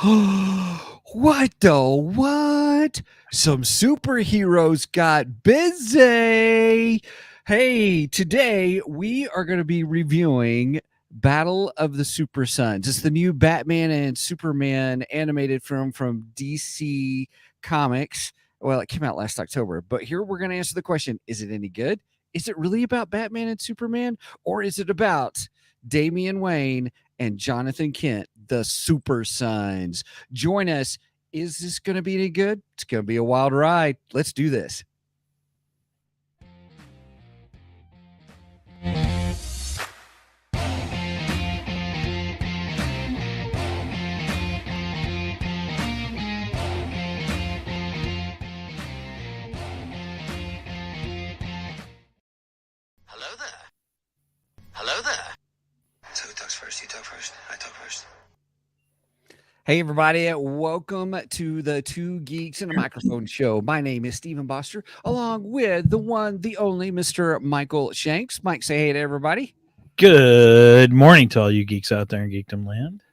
What the what? Some superheroes got busy. Hey, today we are going to be reviewing Battle of the Supersons. It's the new Batman and Superman animated film from DC Comics. Well, it came out last October, but here we're going to answer the question, is it any good? Is it really about Batman and Superman, or is it about Damian Wayne and Jonathan Kent, the Supersons? Join us. Is this going to be any good? It's going to be a wild ride. Let's do this. Hello there. Hello there. So who talks first? You talk first. I talk first. Hey, everybody. Welcome to the Two Geeks and a Microphone show. My name is Stephen Boster, along with the one, the only Mr. Michael Shanks. Mike, say hey to everybody. Good morning to all you geeks out there in Geekdom Land.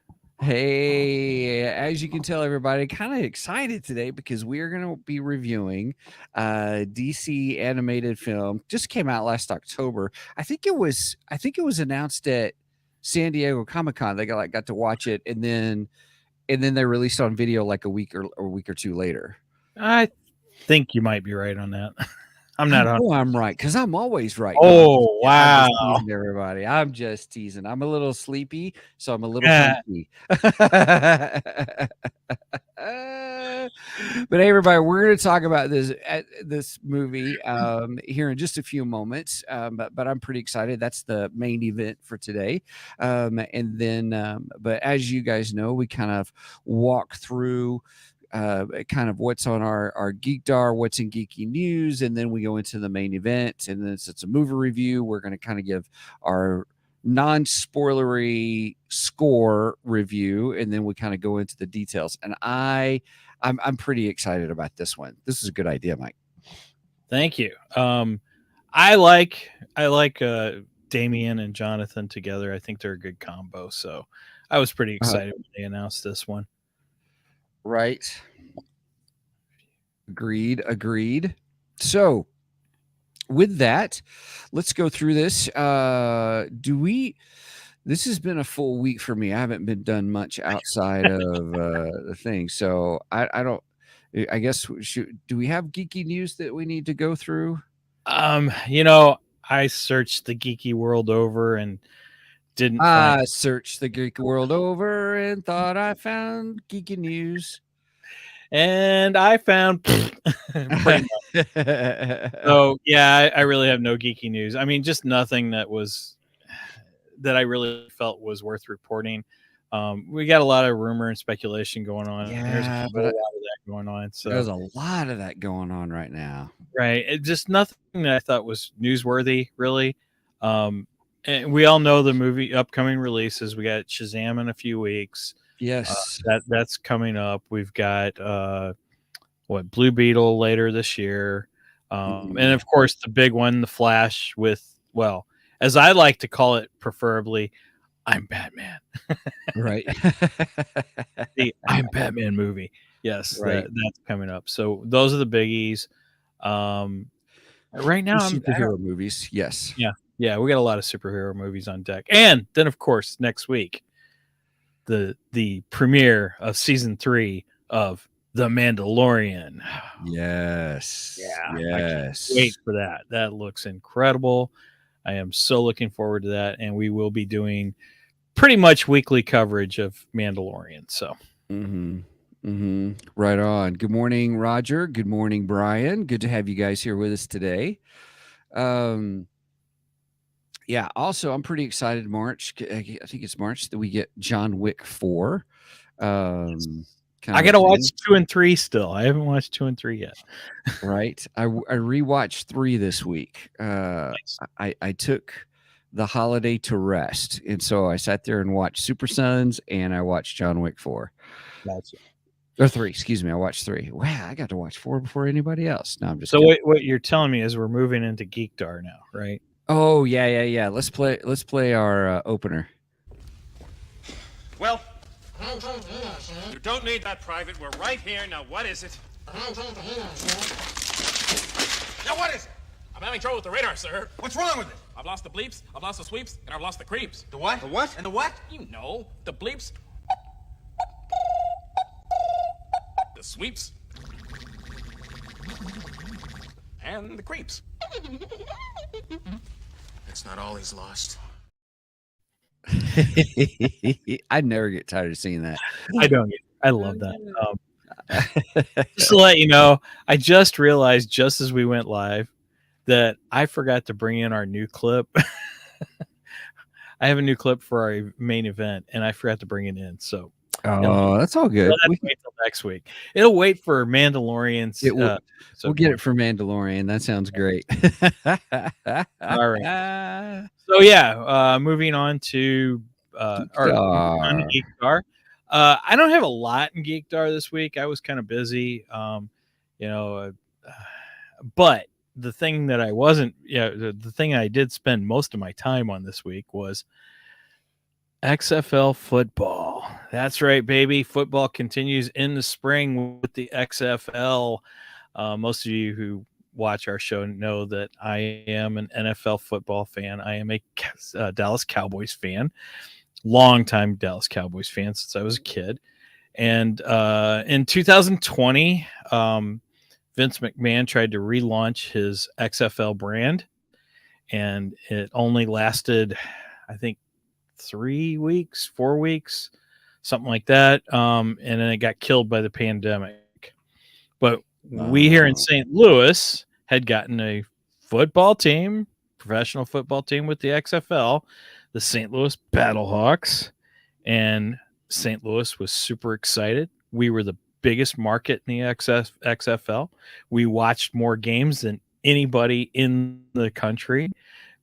Hey, as you can tell, everybody, kind of excited today because we are going to be reviewing DC animated film. Just came out last October. I think it was announced at San Diego Comic-Con. They got to watch it, and then they released on video like a week or two later. I think you might be right on that. I'm not on. Oh, I'm right, because I'm always right. Oh, wow. I'm just teasing everybody. I'm just teasing. I'm a little sleepy, so I'm a little funky. But hey, everybody, we're going to talk about this movie here in just a few moments. But I'm pretty excited. That's the main event for today. But as you guys know, we kind of walk through kind of what's on our Geekdar, what's in Geeky News, and then we go into the main event. And then it's a movie review. We're going to kind of give our non-spoilery score review, and then we kind of go into the details. And I'm pretty excited about this one. This is a good idea, Mike. Thank you. I like Damien and Jonathan together. I think they're a good combo. So I was pretty excited when they announced this one. Right. Agreed. So with that, let's go through this. This has been a full week for me. I haven't been done much outside of the thing. So I guess do we have geeky news that we need to go through? I searched the geeky world over and didn't searched the geeky world over and thought I found geeky news. And I found pretty much. So yeah, I really have no geeky news. I mean, just nothing that I really felt was worth reporting. We got a lot of rumor and speculation going on. Yeah, there's a lot of that going on. So there's a lot of that going on right now. Right. It just nothing that I thought was newsworthy, really. And we all know the movie upcoming releases. We got Shazam in a few weeks. Yes, that's coming up. We've got Blue Beetle later this year, and of course the big one, The Flash, with, well, as I like to call it, preferably, I'm Batman. Right. The I'm Batman movie. Yes, right. That's coming up. So those are the biggies. Right now, superhero movies. Yes. Yeah, we got a lot of superhero movies on deck, and then of course next week, the premiere of season 3 of The Mandalorian. Yes. Yeah. Yes. I can't wait for that. That looks incredible. I am so looking forward to that, and we will be doing pretty much weekly coverage of Mandalorian. So. Right on. Good morning, Roger. Good morning, Brian. Good to have you guys here with us today. Yeah, also, I'm pretty excited. March, I think it's March that we get John Wick 4. I got to watch 2 and 3 still. I haven't watched 2 and 3 yet. Right. I rewatched 3 this week. Nice. I took the holiday to rest, and so I sat there and watched Supersons, and I watched John Wick 4. Gotcha. Or 3, excuse me. I watched 3. Wow, I got to watch 4 before anybody else. No, I'm just so kidding. what you're telling me is we're moving into Geekdar now, right? Oh yeah. Let's play our opener. Well, You don't need that, Private. We're right here. Now, what is it? Now, what is it? I'm having trouble with the radar, sir. What's wrong with it? I've lost the bleeps, I've lost the sweeps, and I've lost the creeps. The what? The what? And the what? You know, the bleeps, the sweeps, and the creeps. It's not all he's lost. I never get tired of seeing that. I love that. Just to let you know, I just realized just as we went live that I forgot to bring in our new clip. I have a new clip for our main event, and I forgot to bring it in. So, that's all good. We'll wait till next week. It'll wait for Mandalorians. It will, we'll get it for Mandalorian. That sounds great. All right. So yeah, moving on to Geekdar. I don't have a lot in Geekdar this week. I was kind of busy, but the thing that I wasn't, the thing I did spend most of my time on this week was XFL football. That's right, baby. Football continues in the spring with the XFL. Most of you who watch our show know that I am an NFL football fan. I am a Dallas Cowboys fan, longtime Dallas Cowboys fan since I was a kid. And in 2020, Vince McMahon tried to relaunch his XFL brand, and it only lasted, I think, 3 weeks, 4 weeks, something like that. And then it got killed by the pandemic. But we here in St. Louis had gotten a football team, professional football team with the XFL, the St. Louis Battlehawks, and St. Louis was super excited. We were the biggest market in the XFL. We watched more games than anybody in the country.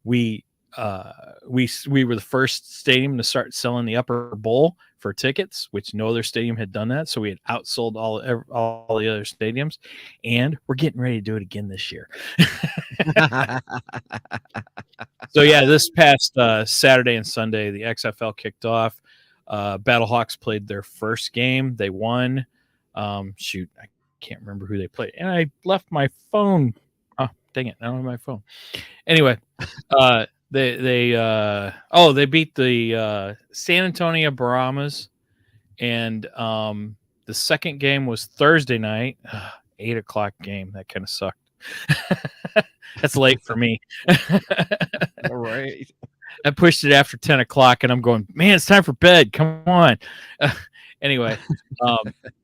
We were the first stadium to start selling the upper bowl for tickets, which no other stadium had done that. So we had outsold all the other stadiums, and we're getting ready to do it again this year. So yeah, this past Saturday and Sunday, the XFL kicked off. Battlehawks played their first game. They won. I can't remember who they played, and I left my phone. Oh, dang it! I don't have my phone. Anyway, they beat the San Antonio Brahmas, and the second game was Thursday night, 8:00 game. That kind of sucked. That's late for me. All right. I pushed it after 10:00, and I'm going, man, it's time for bed. Come on. Anyway,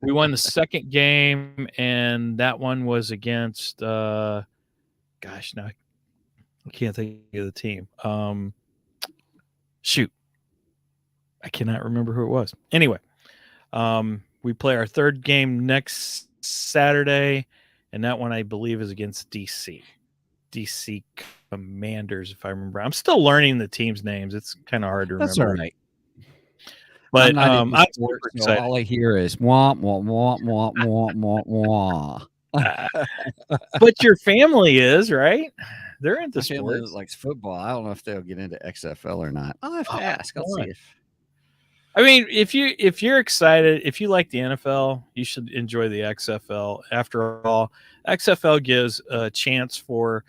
we won the second game, and that one was against, now I can't think of the team. Shoot. I cannot remember who it was. Anyway, we play our third game next Saturday, and that one I believe is against DC Commanders, if I remember. I'm still learning the team's names. It's kind of hard to remember. That's all right. But I'm super so excited. all I hear is womp womp womp womp womp womp. But your family is, right? They're into My family sports. likes football. I don't know if they'll get into XFL or not. I'll have to ask. I'll see if. I mean, if you're excited, if you like the NFL, you should enjoy the XFL. After all, XFL gives a chance for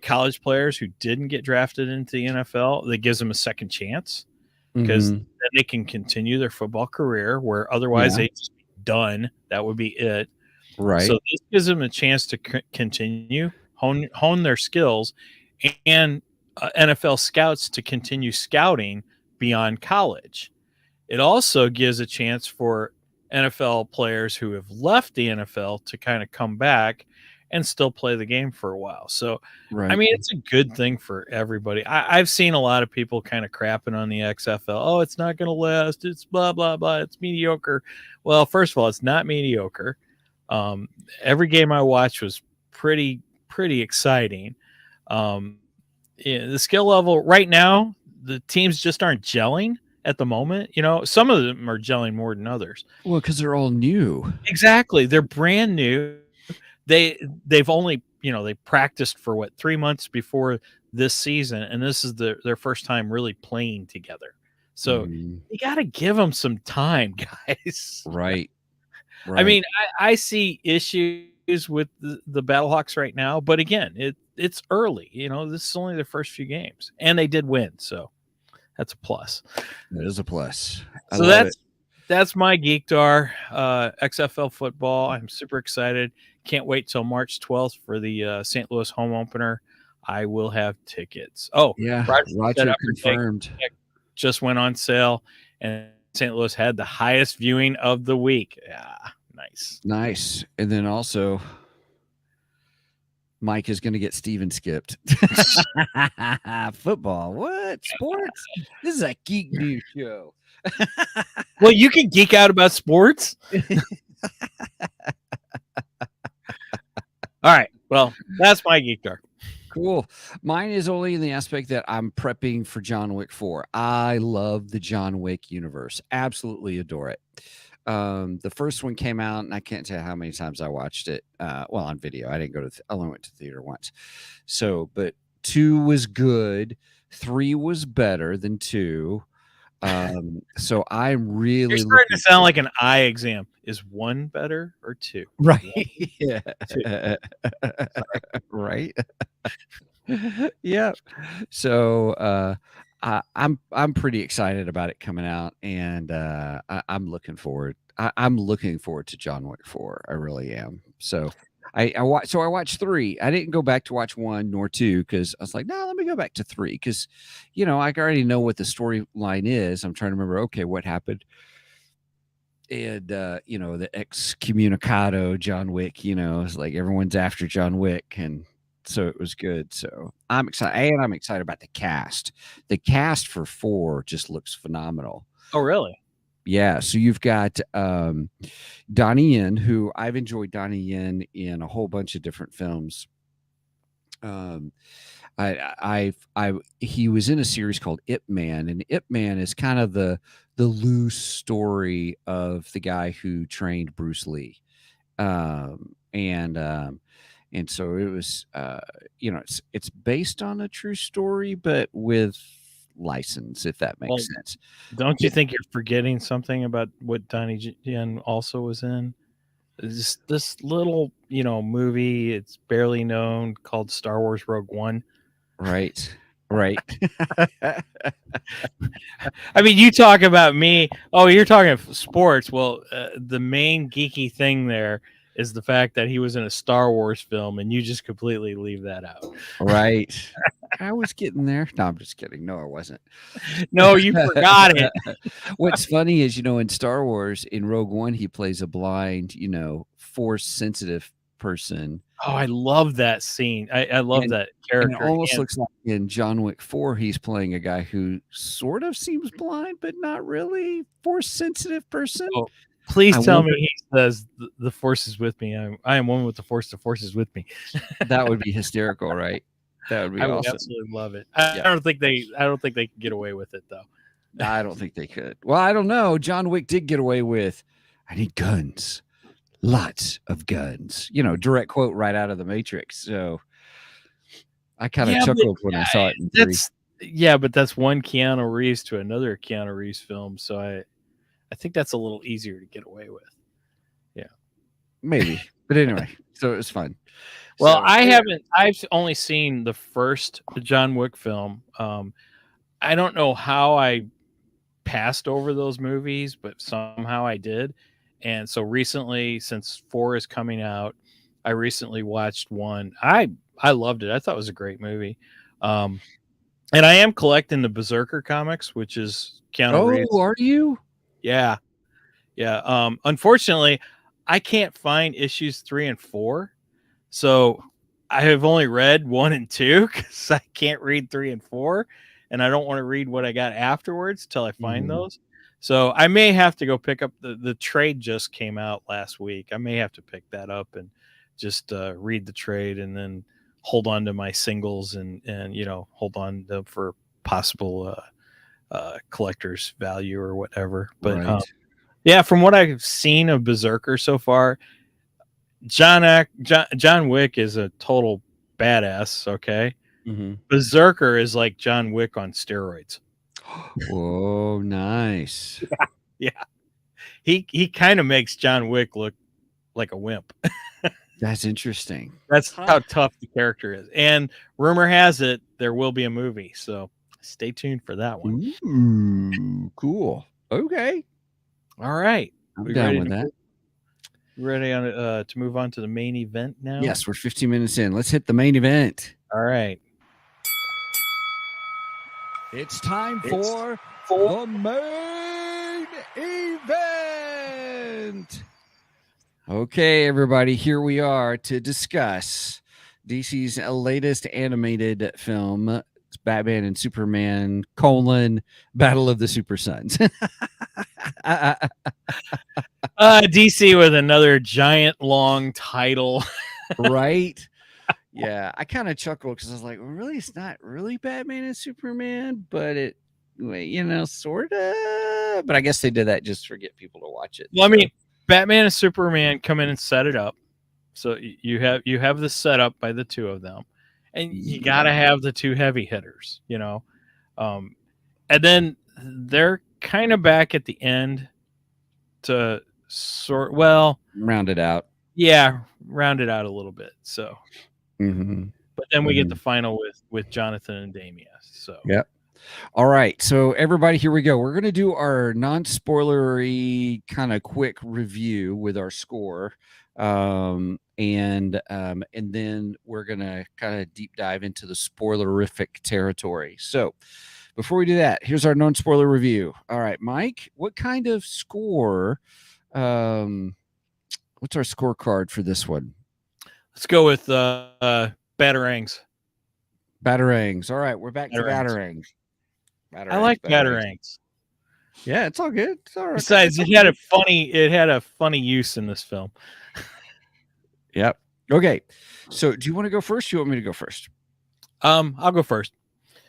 college players who didn't get drafted into the NFL. That gives them a second chance because then they can continue their football career where otherwise they just be done. That would be it. Right. So this gives them a chance to continue, hone their skills, and NFL scouts to continue scouting beyond college. It also gives a chance for NFL players who have left the NFL to kind of come back and still play the game for a while. So, Right. I mean, it's a good thing for everybody. I've seen a lot of people kind of crapping on the XFL. Oh, it's not going to last. It's blah, blah, blah. It's mediocre. Well, first of all, it's not mediocre. Every game I watched was pretty exciting. The skill level right now, the teams just aren't gelling at the moment. Some of them are gelling more than others. Well, because they're all new. Exactly. They're brand new. They've only, they practiced for 3 months before this season, and this is their first time really playing together. So Mhm. you got to give them some time, guys. Right. I mean, I see issues with the Battlehawks right now, but again, it's early. This is only their first few games, and they did win, so that's a plus. that is a plus. I So love it. that's my Geekdar XFL football. I'm super excited. Can't wait till March 12th for the St. Louis home opener. I will have tickets. Oh, Yeah, Roger said Roger Upper Deck confirmed. just went on sale, and St. Louis had the highest viewing of the week. Yeah, nice. Nice. And then also, Mike is going to get Steven skipped. Football. What? Sports? This is a geek news show. Well, you can geek out about sports. All right. Well, that's my Geekdar. Cool. Mine is only in the aspect that I'm prepping for John Wick 4. I love the John Wick universe. Absolutely adore it. The first one came out, and I can't tell you how many times I watched it. On video. I didn't go to. I only went to theater once. So, but 2 was good. 3 was better than 2. So I'm really You're starting to sound like an eye exam. Is 1 better or 2? right. 1, Yeah. 2. Right. Yeah. So I'm pretty excited about it coming out, and I'm looking forward. I'm looking forward to John Wick 4. I really am. So I watched 3. I didn't go back to watch 1 nor 2 because I was like, no, let me go back to 3 because I already know what the storyline is. I'm trying to remember. Okay, what happened? And the excommunicado John Wick. It's like everyone's after John Wick, and so it was good. So I'm excited, and I'm excited about the cast. The cast for 4 just looks phenomenal. Oh, really? Yeah, so you've got Donnie Yen, who I've enjoyed Donnie Yen in a whole bunch of different films. He was in a series called Ip Man, and Ip Man is kind of the loose story of the guy who trained Bruce Lee. And so it was it's based on a true story, but with license, if that makes Well, sense. Don't you think you're forgetting something about what Donnie Yen also was in? This little, movie, it's barely known, called Star Wars Rogue One. Right. Right. I mean, you talk about me. Oh, you're talking sports. Well, the main geeky thing there is the fact that he was in a Star Wars film, and you just completely leave that out. Right. I was getting there. No, I'm just kidding. No, I wasn't. No, you forgot it. What's funny is, in Star Wars, in Rogue One, he plays a blind, force sensitive person. Oh, I love that scene. I love that And character. it almost looks like in John Wick 4, he's playing a guy who sort of seems blind, but not really force sensitive person. Oh, please I tell wonder- me he says the force is with me. I am one with the force. The force is with me. That would be hysterical, right? That would be I would awesome. absolutely love it. I don't think they can get away with it though. I don't think they could. Well, I don't know. John Wick did get away with, I need guns. Lots of guns. Direct quote right out of the Matrix. So I kind of chuckled when I saw it in 3. Yeah, but that's one Keanu Reeves to another Keanu Reeves film. So I think that's a little easier to get away with. Yeah. Maybe. But anyway, so it was fun. Well, So, I've only seen the first John Wick film. I don't know how I passed over those movies, but somehow I did. And so recently, since 4 is coming out, I recently watched 1. I loved it. I thought it was a great movie. And I am collecting the Berserker comics, which is Keanu Reeves. Oh, are you? Yeah. Yeah. Unfortunately, I can't find issues 3 and 4. So I have only read 1 and 2 because I can't read 3 and 4. And I don't want to read what I got afterwards till I find those. So I may have to go pick up the trade just came out last week. I may have to pick that up and just read the trade and then hold on to my singles and hold on to them for possible collector's value or whatever. But Right. yeah, from what I've seen of Berserker so far, John Wick is a total badass. Okay. Mm-hmm. Berserker is like John Wick on steroids. Whoa, nice. Yeah, he kind of makes John Wick look like a wimp. That's interesting. That's how tough the character is. And rumor has it there will be a movie, so stay tuned for that one. Ooh, cool. Okay. All right, I'm we down ready with to that. move, ready on to move on to the main event now? Yes, we're 15 minutes in. Let's hit the main event. All right. It's time for the main event. Okay, everybody, here we are to discuss DC's latest animated film, it's Batman and Superman, Battle of the Supersons. DC with another giant long title. Right? Yeah, I kind of chuckled because I was like, well, really, it's not really Batman and Superman, but it, sort of. But I guess they did that just to get people to watch it. Well, I mean, Batman and Superman come in and set it up. So you have the setup by the two of them, and you got to have the two heavy hitters, and then they're kind of back at the end to round it out. Yeah, round it out a little bit. So, Mm-hmm. but then we get the final with Jonathan and Damien. So, yep. All right, so everybody, here we go. We're going to do our non-spoilery kind of quick review with our score, and then we're going to kind of deep dive into the spoilerific territory. So before we do that, here's our non-spoiler review. All right, Mike, what kind of score? What's our scorecard for this one? Let's go with Batarangs. Batarangs. All right, we're back to Batarangs. I like Batarangs. Yeah, it's all good. It's all right. Besides, it had a funny use in this film. Yep. Okay. So, do you want to go first? Or do you want me to go first? I'll go first.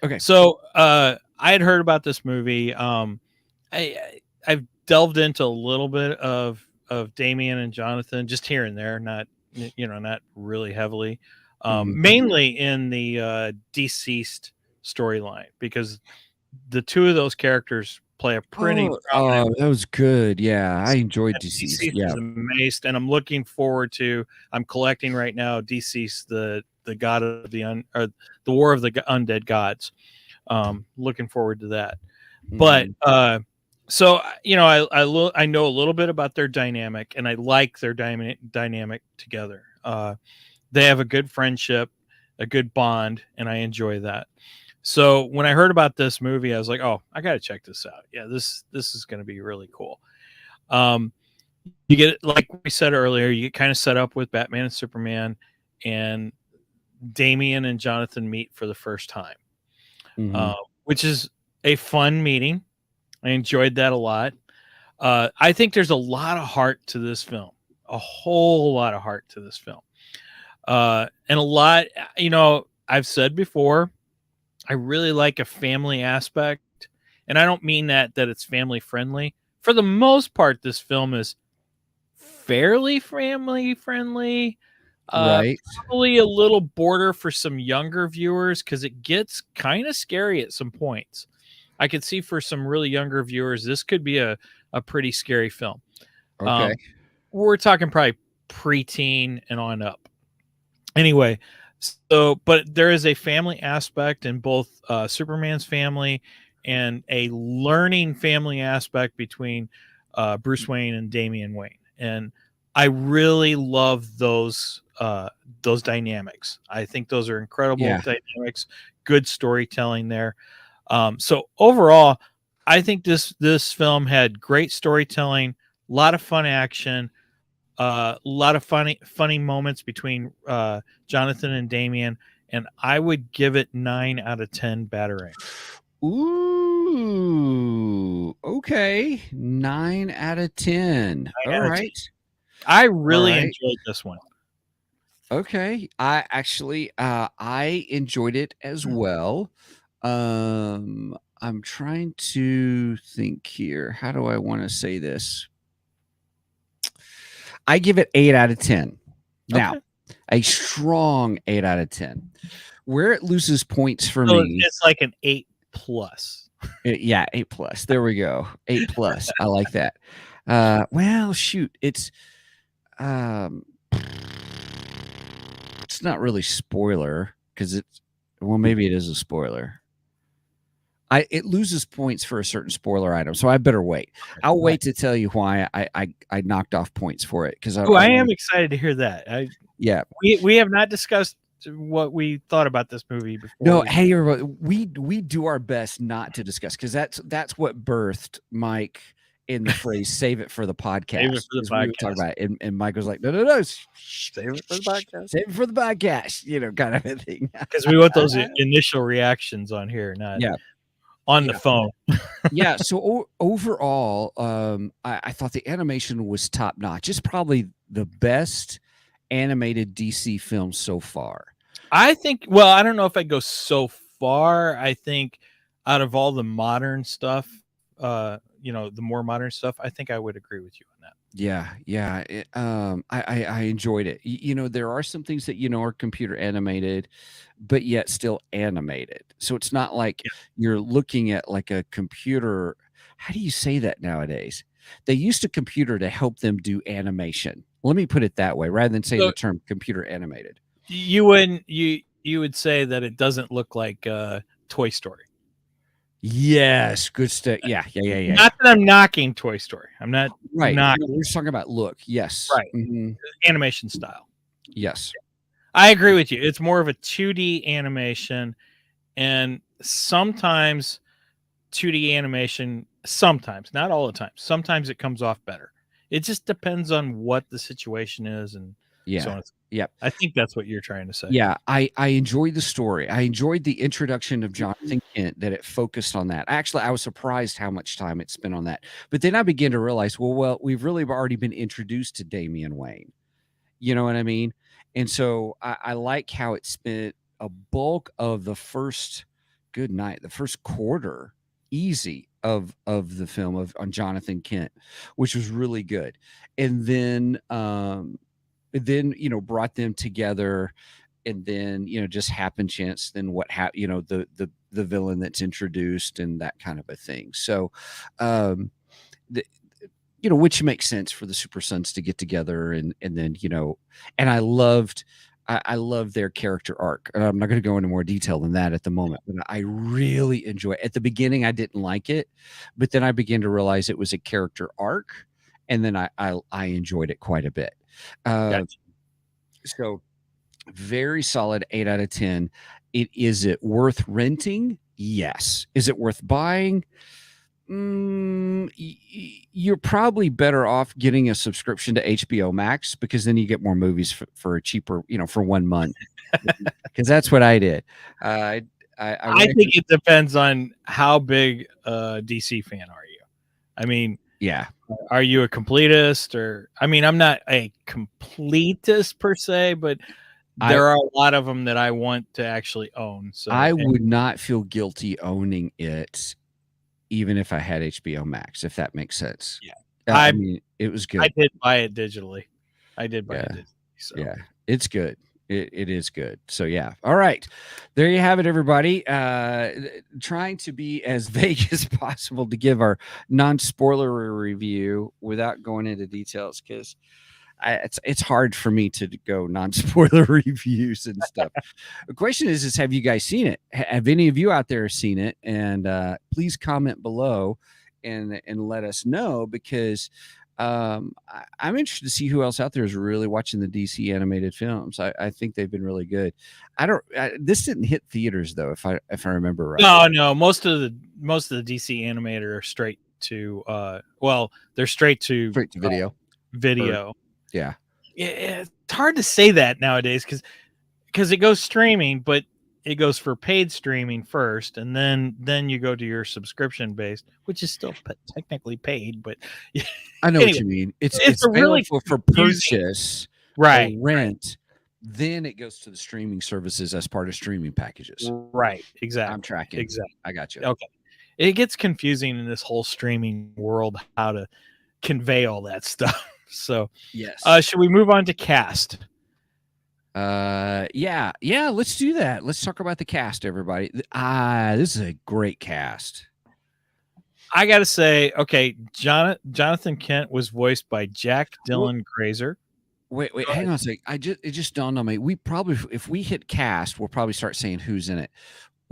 Okay. So, I had heard about this movie. I've delved into a little bit of Damien and Jonathan, just here and there, not really heavily. Mainly in the deceased storyline, because the two of those characters play a pretty prominent. That was good. Yeah, I enjoyed Deceased. Yeah, amazed, and I'm looking forward to. I'm collecting right now Deceased, the god of the War of the Undead Gods. Looking forward to that. But so I know a little bit about their dynamic, and I like their dynamic together. They have a good friendship, a good bond, and I enjoy that. So when I heard about this movie, I was like, "Oh, I got to check this out. Yeah, this is going to be really cool." You get, like we said earlier, you get kind of set up with Batman and Superman, and Damien and Jonathan meet for the first time, which is a fun meeting. I enjoyed that a lot. I think there's a lot of heart to this film, a whole lot of heart to this film, and a lot. I've said before, I really like a family aspect, and I don't mean that it's family friendly. For the most part, this film is fairly family friendly. Right. Probably a little border for some younger viewers, because it gets kind of scary at some points. I could see for some really younger viewers, this could be a pretty scary film. Okay. We're talking probably preteen and on up. Anyway, so, but there is a family aspect in both Superman's family and a learning family aspect between Bruce Wayne and Damian Wayne. And I really love those dynamics. I think those are incredible dynamics, good storytelling there. So overall, I think this film had great storytelling, a lot of fun action, a lot of funny moments between Jonathan and Damien, and I would give it 9 out of 10 Batarangs. Ooh, okay, 9 out of 10. All right. 10. I really enjoyed this one. Okay, I actually I enjoyed it as well. I'm trying to think here. How do I want to say this? I give it 8 out of 10. Now, a strong 8 out of 10. Where it loses points for me, it's like an 8+. Yeah, 8+. There we go. 8+. I like that. Well, shoot, um, it's not really spoiler because maybe it is a spoiler. It loses points for a certain spoiler item, so I better wait. I'll wait to tell you why I knocked off points for it because I am excited to hear that. Yeah, we have not discussed what we thought about this movie before. no, hey, everybody, we do our best not to discuss because that's what birthed Mike in the phrase "save it for the podcast." Save it for the 'cause we would talk podcast. about it, and Mike was like, "No, Save it for the podcast. save it for the podcast," kind of a thing. Because we want those initial reactions on here, not on the phone. Yeah. So overall, I thought the animation was top notch. It's probably the best animated DC film so far. I think. Well, I don't know if I'd go so far. I think out of all the modern stuff, the more modern stuff, I think I would agree with you on that. Yeah. I enjoyed it. There are some things that are computer animated, but yet still animated. So it's not like you're looking at like a computer. How do you say that nowadays? They used a computer to help them do animation. Let me put it that way, rather than saying the term computer animated. You would say that it doesn't look like Toy Story. Yes, good stuff. Yeah. Not that I'm knocking Toy Story. I'm not Right. knocking. We're just talking about look. Yes. Right. Mhm. Animation style. Yes. I agree with you. It's more of a 2D animation, and sometimes 2D animation, sometimes, not all the time, sometimes it comes off better. It just depends on what the situation is, and so on. Yep. I think that's what you're trying to say. Yeah, I enjoyed the story. I enjoyed the introduction of Jonathan Kent, that it focused on that. Actually, I was surprised how much time it spent on that. But then I began to realize, well, we've really already been introduced to Damian Wayne. You know what I mean? And so I like how it spent a bulk of the first quarter easy of the film on Jonathan Kent, which was really good. And then brought them together, and then just happen chance then what the villain that's introduced and that kind of a thing. So which makes sense for the Supersons to get together, and then and I loved their character arc. I'm not going to go into more detail than that at the moment, but I really enjoy it. At the beginning I didn't like it, but then I began to realize it was a character arc, and then I enjoyed it quite a bit. So very solid 8 out of 10. Is it worth renting? Yes. Is it worth buying? You're probably better off getting a subscription to HBO Max, because then you get more movies for a cheaper, for 1 month. Because that's what I did. I think it depends on how big a DC fan are you. I mean, yeah. Are you a completist? Or I'm not a completist per se, but there are a lot of them that I want to actually own. So I would not feel guilty owning it, even if I had HBO Max, if that makes sense. Yeah. I mean, it was good. I did buy it digitally. So. Yeah, it's good. It is good. So yeah. All right. There you have it, everybody. Trying to be as vague as possible to give our non-spoiler review without going into details, because it's hard for me to go non-spoiler reviews and stuff. The question is have you guys seen it? Have any of you out there seen it? And please comment below and let us know, because I'm interested to see who else out there is really watching the DC animated films. I think they've been really good. This didn't hit theaters though, if I remember right. No. Most of the DC animator are straight to they're straight to video. Video. Yeah. It's hard to say that nowadays because it goes streaming, but it goes for paid streaming first, and then you go to your subscription based, which is still technically paid, but I know what you mean. It's available really for purchase, right? Rent. Then it goes to the streaming services as part of streaming packages. Right. Exactly. I'm tracking. Exactly. I got you. Okay. It gets confusing in this whole streaming world how to convey all that stuff. So yes. Should we move on to cast? Yeah, let's do that. Let's talk about the cast, everybody. This is a great cast. I gotta say, okay, Jonathan Kent was voiced by Jack Dylan Grazer. Wait, Go hang ahead. on a sec. It just dawned on me. We probably, if we hit cast, we'll probably start saying who's in it.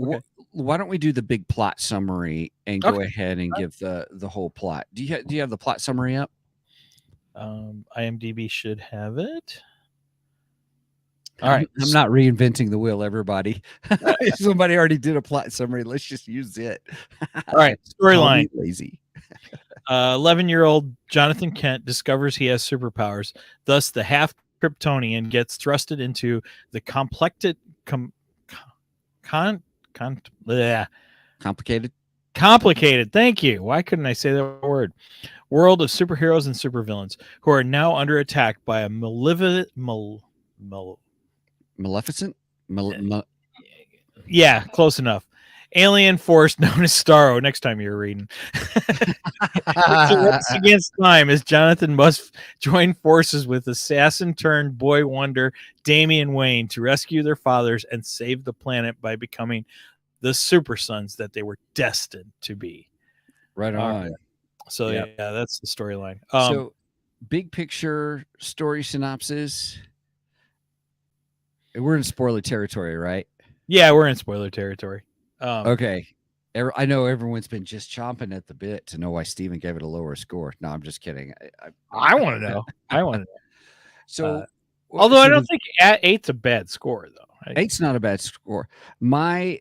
Okay. Why don't we do the big plot summary and go Okay. ahead and give the whole plot? Do you have the plot summary up? IMDb should have it. All right. I'm not reinventing the wheel, everybody. Somebody already did a plot summary. Let's just use it. All right. Call me Storyline. lazy. 11-year-old Jonathan Kent discovers he has superpowers. Thus, the half Kryptonian gets thrusted into the complicated complicated. Thank you. Why couldn't I say that word? World of superheroes and supervillains who are now under attack by a Maleficent? yeah, close enough. Alien force known as Starro. Next time you're reading. It's a race against time as Jonathan must join forces with assassin turned boy wonder Damien Wayne to rescue their fathers and save the planet by becoming the Supersons that they were destined to be. Right on. So Yep. yeah, that's the storyline. So, big picture story synopsis. We're in spoiler territory, right? Yeah, we're in spoiler territory. Okay. I know everyone's been just chomping at the bit to know why Steven gave it a lower score. No, I'm just kidding. I want to know. I want to know. So, Although I don't think 8's a bad score, though. 8's not a bad score. My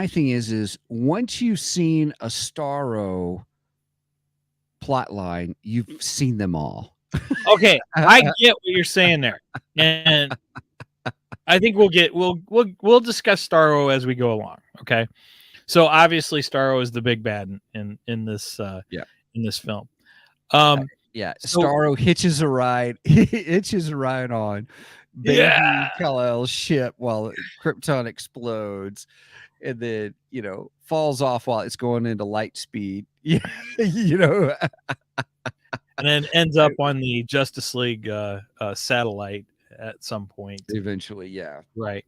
thing is once you've seen a Starro plot line, you've seen them all. Okay, I get what you're saying there, and I think we'll discuss Starro as we go along. Okay, so obviously Starro is the big bad in this in this film. Yeah, So- Starro hitches a ride on baby Kal-El's ship while Krypton explodes, and then falls off while it's going into light speed. Yeah, and then ends up on the Justice League satellite at some point. eventually, yeah. Right.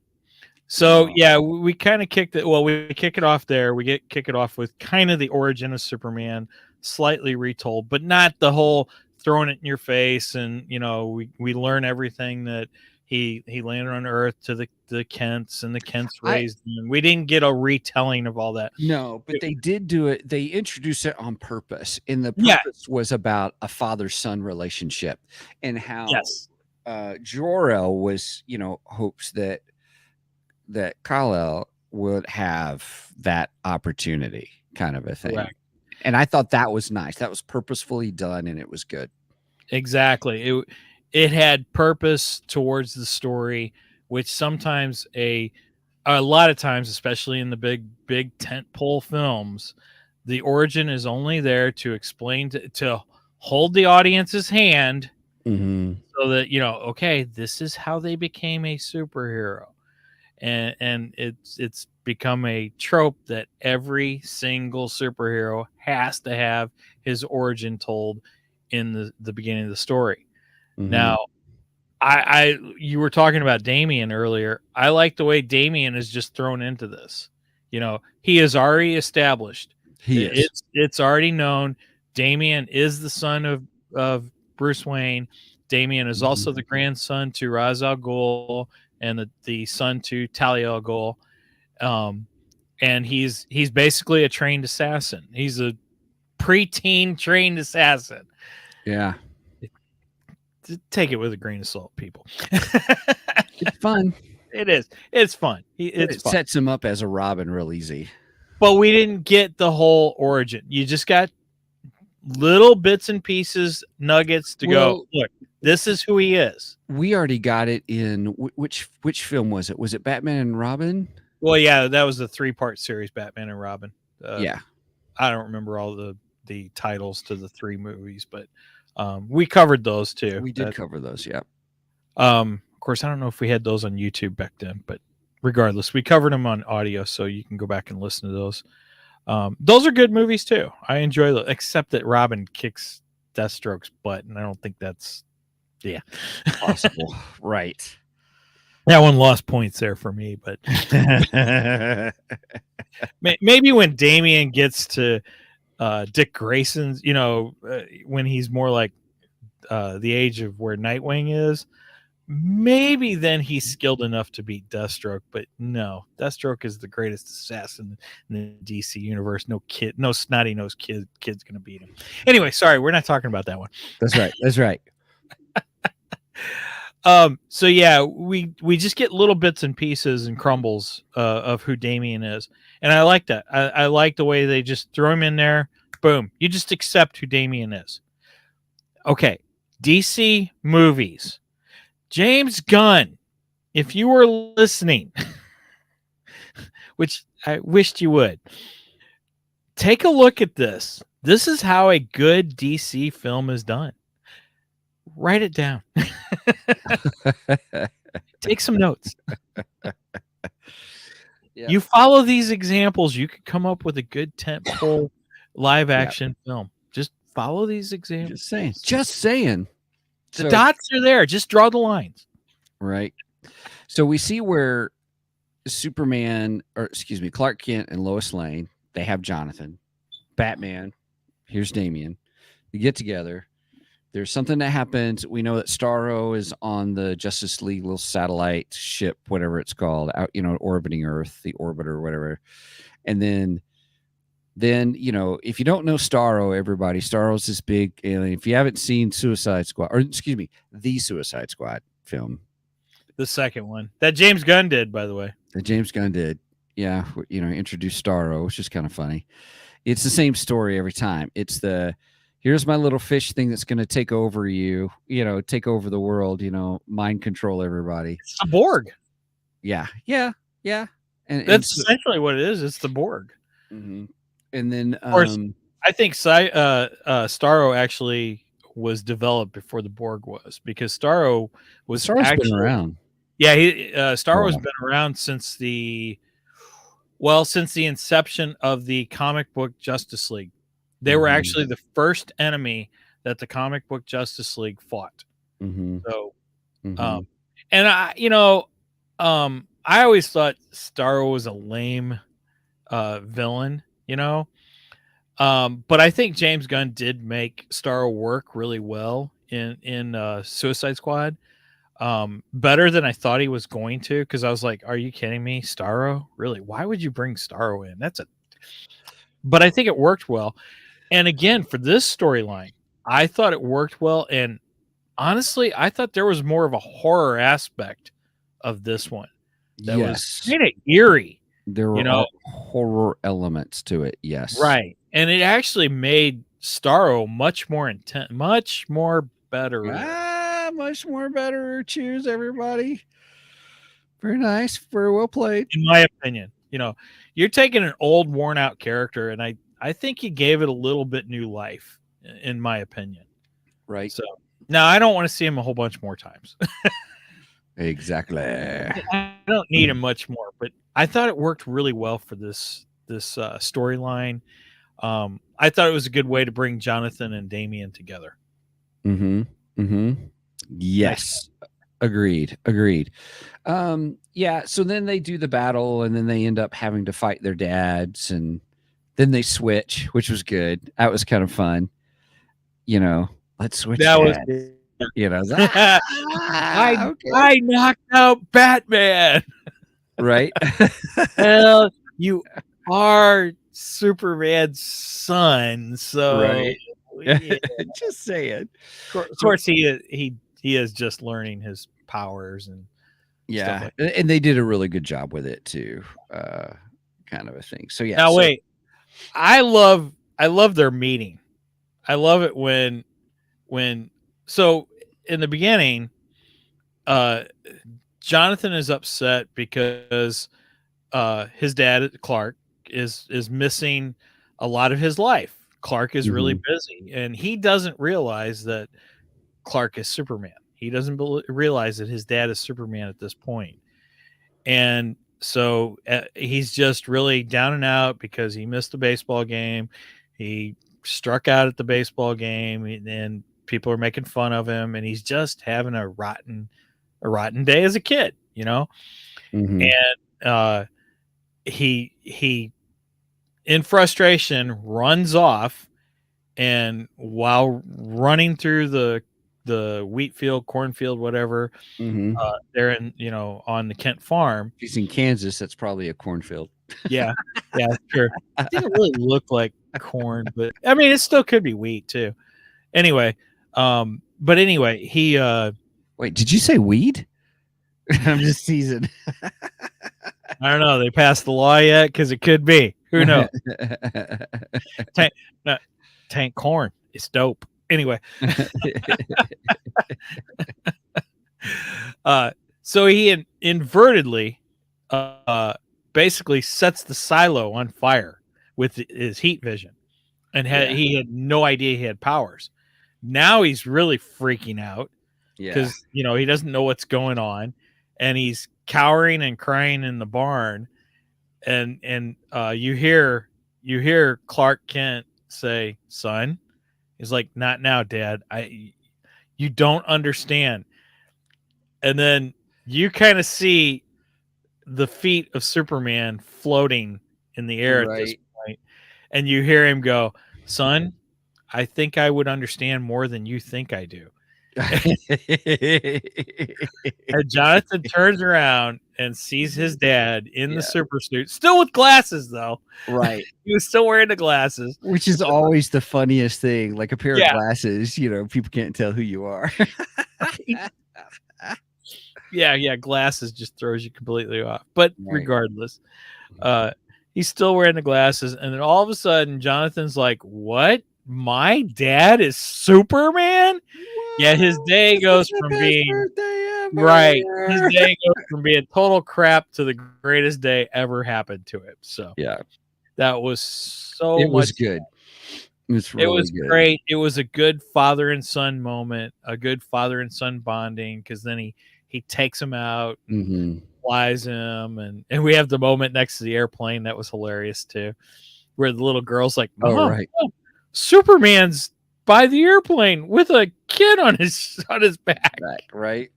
So yeah, we kind of kicked it. Well, we kick it off there. We kick it off with kind of the origin of Superman, slightly retold, but not the whole throwing it in your face. And we learn everything that he landed on Earth to the Kents, and the Kents raised him. We didn't get a retelling of all that. No, but they did do it. They introduced it on purpose, and the purpose was about a father-son relationship and how Jor-El was, hopes that Kal-El would have that opportunity, kind of a thing. Correct. And I thought that was nice. That was purposefully done, and it was good. Exactly. It had purpose towards the story, which sometimes a lot of times, especially in the big tentpole films, the origin is only there to explain to hold the audience's hand, so that okay, this is how they became a superhero, and it's become a trope that every single superhero has to have his origin told in the beginning of the story. Now, you were talking about Damien earlier. I like the way Damien is just thrown into this. He is already established. It's already known. Damien is the son of Bruce Wayne. Damien is also the grandson to Ra's al Ghul and the son to Talia al Ghul. And he's basically a trained assassin. He's a preteen trained assassin. Yeah. Take it with a grain of salt, people. It's fun. It is. It's fun. It fun. sets him up as a Robin real easy. But we didn't get the whole origin. You just got little bits and pieces, nuggets to go, look, this is who he is. We already got it in which film was it? Was it Batman and Robin? Well, yeah, that was the 3-part series, Batman and Robin. Yeah. I don't remember all the titles to the 3 movies, but we covered those too. We did cover those, yeah. Of course, I don't know if we had those on YouTube back then, but regardless, we covered them on audio, so you can go back and listen to those. Those are good movies too. I enjoy them, except that Robin kicks Deathstroke's butt, and I don't think that's possible. Right. That one lost points there for me, but maybe when Damien gets to Dick Grayson's, when he's more like the age of where Nightwing is, maybe then he's skilled enough to beat Deathstroke. But no, Deathstroke is the greatest assassin in the DC universe. No snotty nosed kid's gonna beat him. Anyway, sorry, we're not talking about that one. That's right. That's right. So yeah, we just get little bits and pieces and crumbles of who Damien is, and I like that. I like the way they just throw him in there. Boom, you just accept who Damien is. Okay, DC movies. James Gunn, if you were listening, which I wished you would, take a look at this. This is how a good DC film is done. Write it down. Take some notes. Yeah. You follow these examples, you could come up with a good tentpole live action film. Just follow these examples. Just saying. Just saying. The dots are there. Just draw the lines. Right. So we see where Clark Kent and Lois Lane, they have Jonathan. Batman, here's Damien. They get together. There's something that happens. We know that Starro is on the Justice League little satellite ship, whatever it's called, out, orbiting Earth, the orbiter, whatever. And then, if you don't know Starro, everybody, Starro's this big alien. If you haven't seen the Suicide Squad film. The second one that James Gunn did, by the way. That James Gunn did. Yeah. Introduced Starro, which is kind of funny. It's the same story every time. It's here's my little fish thing that's going to take over you, take over the world, mind control everybody. It's the Borg. Yeah. Yeah. Yeah. And that's essentially what it is. It's the Borg. Mm-hmm. And then, of course, I think Starro actually was developed before the Borg was, because Starro's been around. Yeah, Starro's been around since the inception of the comic book Justice League. They were actually the first enemy that the comic book Justice League fought. Mm-hmm. So, and I always thought Starro was a lame villain, but I think James Gunn did make Starro work really well in Suicide Squad, better than I thought he was going to, because I was like, are you kidding me? Starro? Really? Why would you bring Starro in? But I think it worked well. And again, for this storyline, I thought it worked well. And honestly, I thought there was more of a horror aspect of this one that was kind of eerie. There were horror elements to it. Yes. Right. And it actually made Starro much more intense, much more better. Much more better. Cheers, everybody. Very nice. Very well played. In my opinion, you're taking an old, worn out character, and I think he gave it a little bit new life, in my opinion. Right. So now I don't want to see him a whole bunch more times. Exactly. I don't need him much more, but I thought it worked really well for this storyline. I thought it was a good way to bring Jonathan and Damien together. Mm-hmm. Mm-hmm. Yes. Agreed. Yeah. So then they do the battle, and then they end up having to fight their dads, and then they switch, which was good. That was kind of fun. Let's switch. That dads. was. I knocked out Batman. Right. Well, you are Superman's son, so right. Yeah. Just saying. Of course, he is just learning his powers and stuff like that. And they did a really good job with it too, kind of a thing. So yeah. Now wait, I love their meeting. I love it when so in the beginning, Jonathan is upset because his dad Clark is missing a lot of his life. Clark is really busy, and he doesn't realize that Clark is Superman. He doesn't realize that his dad is Superman at this point. And so he's just really down and out because he missed the baseball game. He struck out at the baseball game, and people are making fun of him, and he's just having a rotten day as a kid, And he in frustration, runs off, and while running through the wheat field, cornfield, whatever, Mm-hmm. they're in, on the Kent farm. If he's in Kansas, that's probably a cornfield. Yeah, yeah, sure. It didn't really look like corn, but I mean, it still could be wheat too. Anyway, but anyway, he Wait, did you say weed? I'm just teasing. I don't know. They passed the law yet? Because it could be. Who knows? Tank corn. It's dope. Anyway, so he inadvertently basically sets the silo on fire with his heat vision, and he had no idea he had powers. Now he's really freaking out because he doesn't know what's going on, and he's cowering and crying in the barn, and you hear Clark Kent say, "Son," he's like, "Not now, Dad. You don't understand." And then you kind of see the feet of Superman floating in the air at this point, and you hear him go, "Son, I think I would understand more than you think I do." And Jonathan turns around and sees his dad in the super suit, still with glasses though. Right. He was still wearing the glasses, which is always the funniest thing. Like a pair of glasses, people can't tell who you are. Yeah, glasses just throws you completely off. But regardless, he's still wearing the glasses, and then all of a sudden, Jonathan's like, "What? My dad is Superman?" Yeah, his day goes from being right. His day goes from being total crap to the greatest day ever happened to him. So that was so. It was good. It was really good. Great. It was a good father and son moment, a good father and son bonding, because then he takes him out, flies him, and we have the moment next to the airplane that was hilarious too, where the little girl's like, "Mom, Superman's by the airplane with a kid on his back." Right.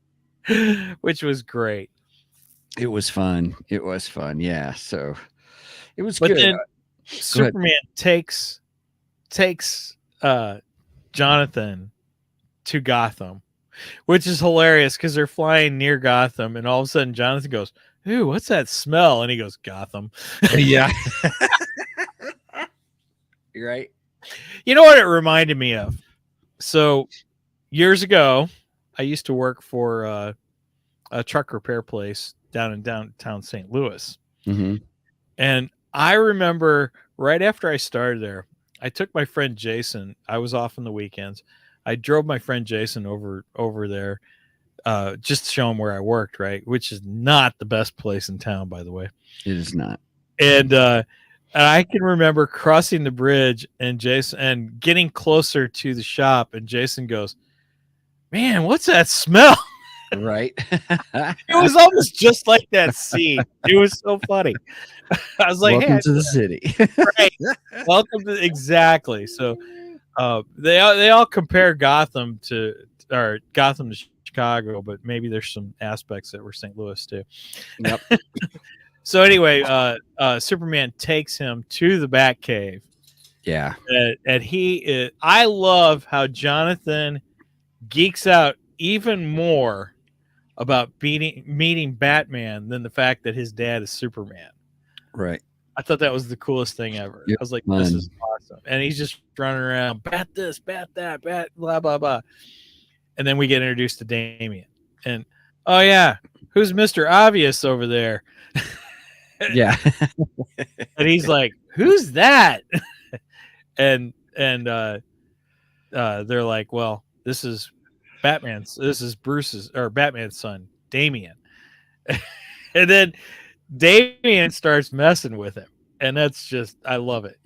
Which was great. It was fun. Yeah. So it was but good. Then Superman takes Jonathan to Gotham, which is hilarious because they're flying near Gotham, and all of a sudden Jonathan goes, "Ooh, what's that smell?" And he goes, "Gotham." Yeah. You're right. You know what it reminded me of? So years ago, I used to work for a truck repair place down in downtown St. Louis. And I remember right after I started there, I took my friend Jason. I was off on the weekends. I drove my friend Jason over there just to show him where I worked, right? Which is not the best place in town, by the way. It is not. And I can remember crossing the bridge and Jason and getting closer to the shop, and Jason goes, "Man, what's that smell?" Right. It was almost just like that scene. It was so funny. I was like, "Welcome to the city." Right. Welcome to exactly. So they all compare Gotham to Chicago, but maybe there's some aspects that were St. Louis too. Yep. So anyway, Superman takes him to the Batcave. Yeah. And I love how Jonathan geeks out even more about meeting Batman than the fact that his dad is Superman. Right. I thought that was the coolest thing ever. I was like, this is awesome. And he's just running around, bat this, bat that, bat, blah, blah, blah. And then we get introduced to Damien. And, oh, yeah, who's Mr. Obvious over there? Yeah. And he's like, who's that? and they're like, well, this is Bruce's or Batman's son, Damien. And then Damien starts messing with him, and that's just, I love it,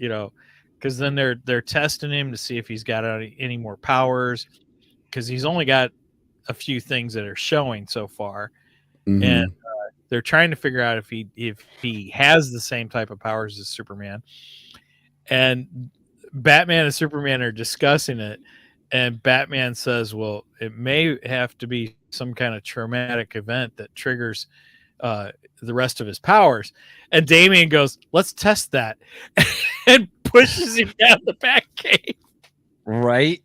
because then they're testing him to see if he's got any more powers, because he's only got a few things that are showing so far, and they're trying to figure out if he has the same type of powers as Superman. And Batman and Superman are discussing it, and Batman says, well, it may have to be some kind of traumatic event that triggers the rest of his powers. And Damien goes, "Let's test that," and pushes him down the back cave. Right.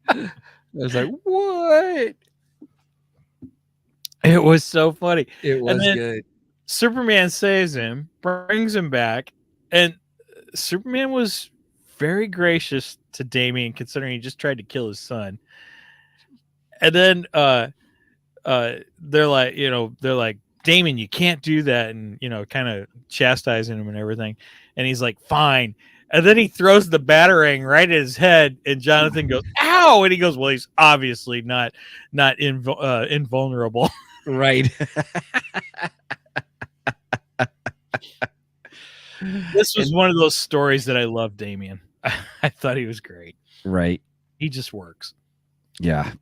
I was like, what? It was so funny. It And was then good. Superman saves him, brings him back, and Superman was very gracious to Damien, considering he just tried to kill his son. And then they're like, Damien, you can't do that, and kind of chastising him and everything. And he's like, fine. And then he throws the batarang right at his head, and Jonathan goes, "Ow!" And he goes, "Well, he's obviously not invulnerable." Right. This was one of those stories that I love Damien. I thought he was great. Right. He just works. Yeah.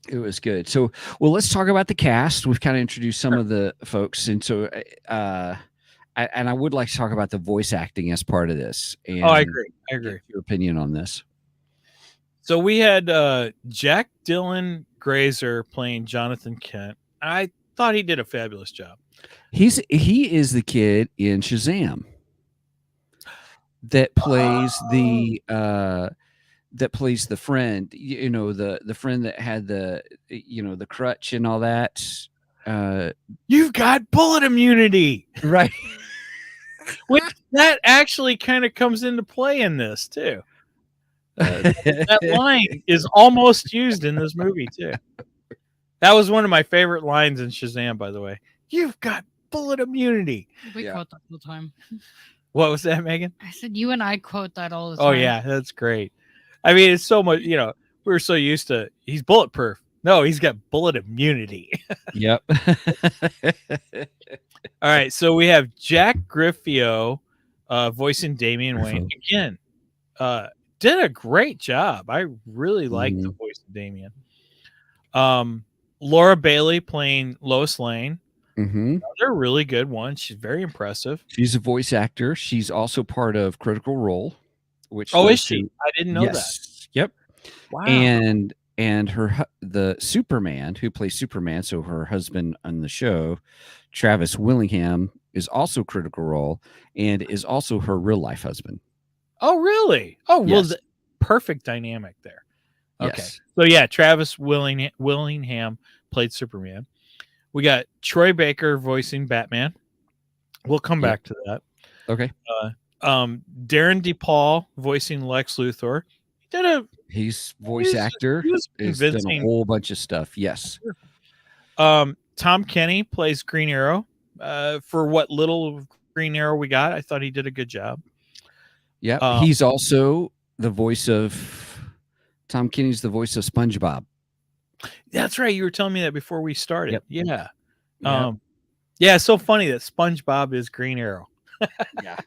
It was good. So, well, let's talk about the cast. We've kind of introduced some of the folks. And so, I would like to talk about the voice acting as part of this. And I agree. get your opinion on this. So we had Jack Dylan Grazer playing Jonathan Kent. I thought he did a fabulous job. He is the kid in Shazam that plays the friend, the friend that had the crutch and all that. You've got bullet immunity, Right. which that actually kind of comes into play in this too. That line is almost used in this movie too. That was one of my favorite lines in Shazam, by the way. You've got bullet immunity. We quote that all the time. What was that, Megan? I said you and I quote that all the time. Oh yeah, that's great. I mean, it's so much. We're so used to he's bulletproof. No, he's got bullet immunity. Yep. All right, so we have Jack Griffio voicing Damian Wayne again. Did a great job. I really liked the voice of Damien. Laura Bailey playing Lois Lane. Another really good one. She's very impressive. She's a voice actor. She's also part of Critical Role. Which is she? I didn't know that. Yep. Wow. And the Superman who plays Superman, so her husband on the show, Travis Willingham, is also Critical Role and is also her real life husband. Oh, really? Oh, yes. Well, perfect dynamic there. Okay. Yes. So yeah, Travis Willingham played Superman. We got Troy Baker voicing Batman. We'll come back to that. Okay. Darren DePaul voicing Lex Luthor. He's voice actor. He's done a whole bunch of stuff. Yes. Tom Kenny plays Green Arrow. For what little Green Arrow we got, I thought he did a good job. Yeah. He's also the voice of Tom Kenny's the voice of SpongeBob. That's right. You were telling me that before we started. Yep. Yeah. Yep. Yeah. It's so funny that SpongeBob is Green Arrow. Yeah.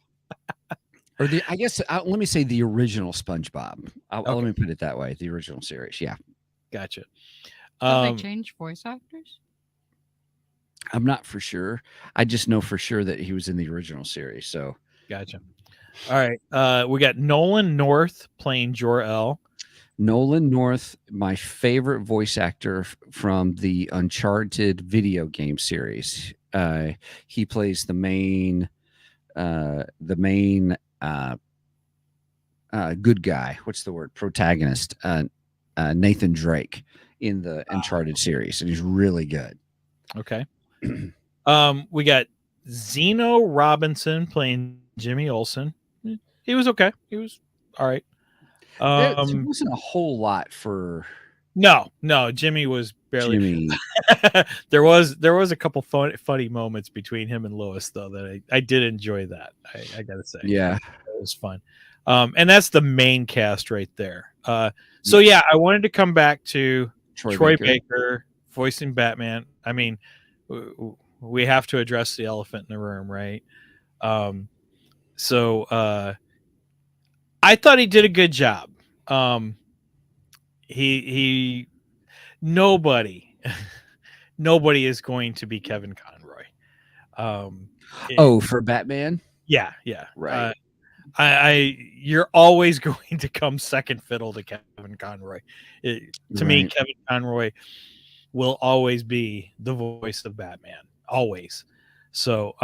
Or I guess let me say the original SpongeBob. Let me put it that way. The original series. Yeah. Gotcha. Did they change voice actors? I'm not for sure. I just know for sure that he was in the original series. So gotcha. All right. We got Nolan North playing Jor-El. Nolan North, my favorite voice actor from the Uncharted video game series. He plays the main good guy. What's the word? Protagonist. Nathan Drake in the Uncharted series, and he's really good. Okay. We got Zeno Robinson playing Jimmy Olsen. He was okay. He was all right. There wasn't a whole lot for. No, Jimmy was barely. Jimmy. there was a couple funny moments between him and Lois, though, that I did enjoy that. I gotta say, yeah, it was fun. And that's the main cast right there. So yeah, I wanted to come back to Troy Baker voicing Batman. I mean, we have to address the elephant in the room, right? So I thought he did a good job. Nobody is going to be Kevin Conroy. For Batman? Yeah. Right. You're always going to come second fiddle to Kevin Conroy. To me, Kevin Conroy will always be the voice of Batman. always. So,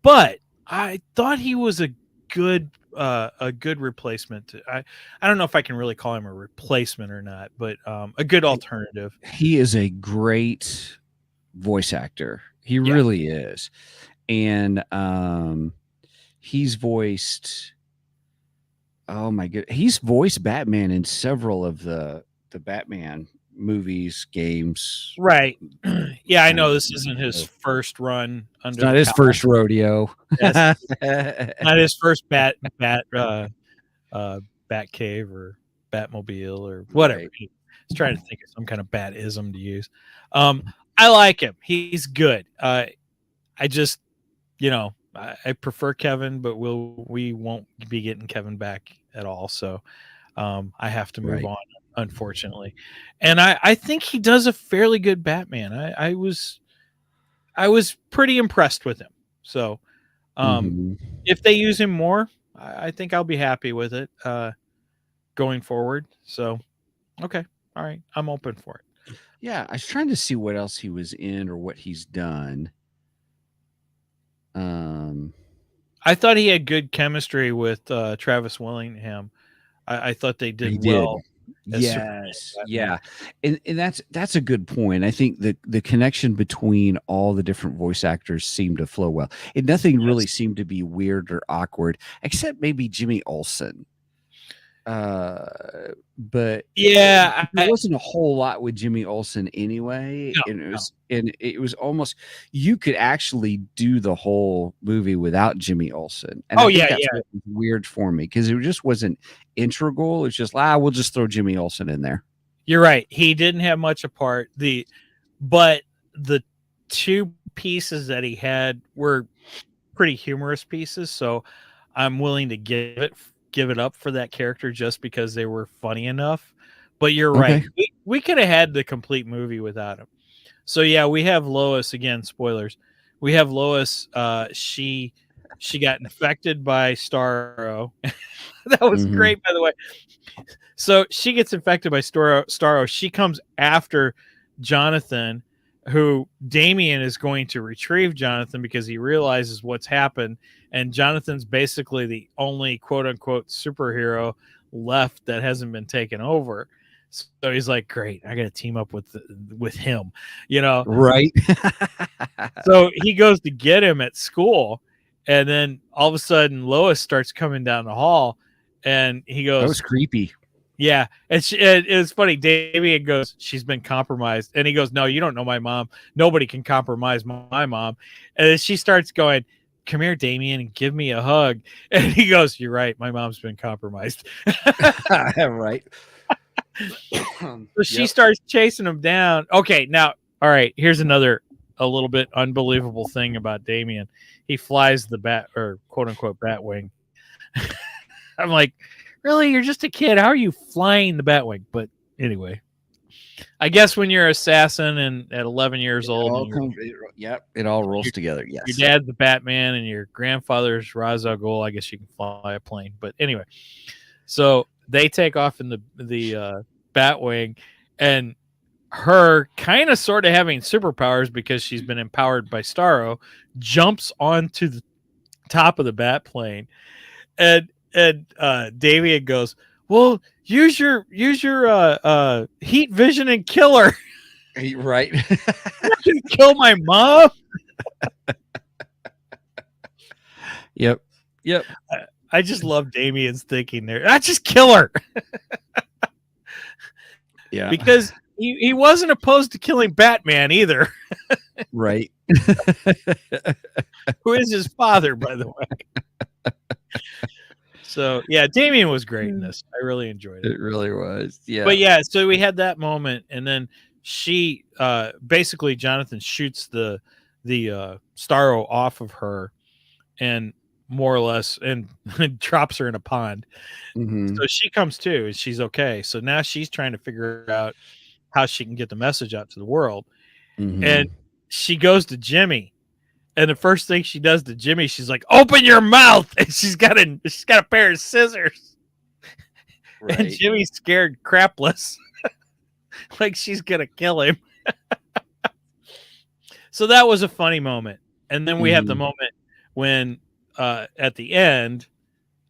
but I thought he was a good replacement. I don't know if I can really call him a replacement or not, but a good alternative. He is a great voice actor. He Yeah. really is. And he's voiced he's voiced Batman in several of the Batman movies, games. Right. Yeah, I know this isn't his first run under It's not the his cowl. first rodeo. Yes. Not his first bat cave or Batmobile or whatever. Right. He's trying to think of some kind of Bat-ism to use. I like him. He's good. I just, I prefer Kevin, but we won't be getting Kevin back at all. So I have to move on, unfortunately. And I think he does a fairly good Batman. I was pretty impressed with him. So if they use him more, I think I'll be happy with it going forward. So, okay. All right. I'm open for it. Yeah, I was trying to see what else he was in or what he's done. I thought he had good chemistry with Travis Willingham. I thought they did well. Yes, yeah, and that's a good point. I think the connection between all the different voice actors seemed to flow well, and nothing really seemed to be weird or awkward, except maybe Jimmy Olsen. But yeah, there wasn't a whole lot with Jimmy Olsen anyway, and it was almost you could actually do the whole movie without Jimmy Olsen. And I think that's what was weird for me because it just wasn't integral. It's just we'll just throw Jimmy Olsen in there. You're right. He didn't have much a part. But the two pieces that he had were pretty humorous pieces, so I'm willing to give it up for that character just because they were funny enough. But you're right. We could have had the complete movie without him. So yeah, we have Lois again. Spoilers. We have Lois. She got infected by Starro. That was great, by the way. So she gets infected by Starro. She comes after Jonathan, who Damien is going to retrieve Jonathan because he realizes what's happened. And Jonathan's basically the only quote unquote superhero left that hasn't been taken over. So he's like, great, I got to team up with him, Right. So he goes to get him at school. And then all of a sudden Lois starts coming down the hall and he goes, that was creepy. Yeah. And it was funny. Damien goes, she's been compromised. And he goes, no, you don't know my mom. Nobody can compromise my mom. And then she starts going, come here, Damien, and give me a hug. And he goes, you're right. My mom's been compromised. Right. So she starts chasing him down. Okay. Now, all right. Here's a little bit unbelievable thing about Damien. He flies the bat or quote unquote Batwing. I'm like, really? You're just a kid. How are you flying the Batwing? But anyway, I guess when you're an assassin and at 11 years old, it all rolls together. Yes. Your dad's the Batman and your grandfather's Ra's al Ghul. I guess you can fly a plane. But anyway, so they take off in the Batwing, and her kind of sort of having superpowers because she's been empowered by Starro, jumps onto the top of the bat plane, and Damien goes, well, use your heat vision and kill her. Right. Kill my mom. Yep. I just love Damien's thinking there. I just kill her. Yeah. Because he wasn't opposed to killing Batman either. Right. Who is his father, by the way. So yeah, Damien was great in this. I really enjoyed it. It really was. Yeah. But yeah, so we had that moment, and then she basically Jonathan shoots the Starro off of her, and more or less, and drops her in a pond. So she comes to, and she's okay. So now she's trying to figure out how she can get the message out to the world, and she goes to Jimmy. And the first thing she does to Jimmy, she's like, "Open your mouth!" And she's got a pair of scissors. Right. And Jimmy's scared crapless, like she's gonna kill him. So that was a funny moment. And then we have the Mhm. moment when at the end,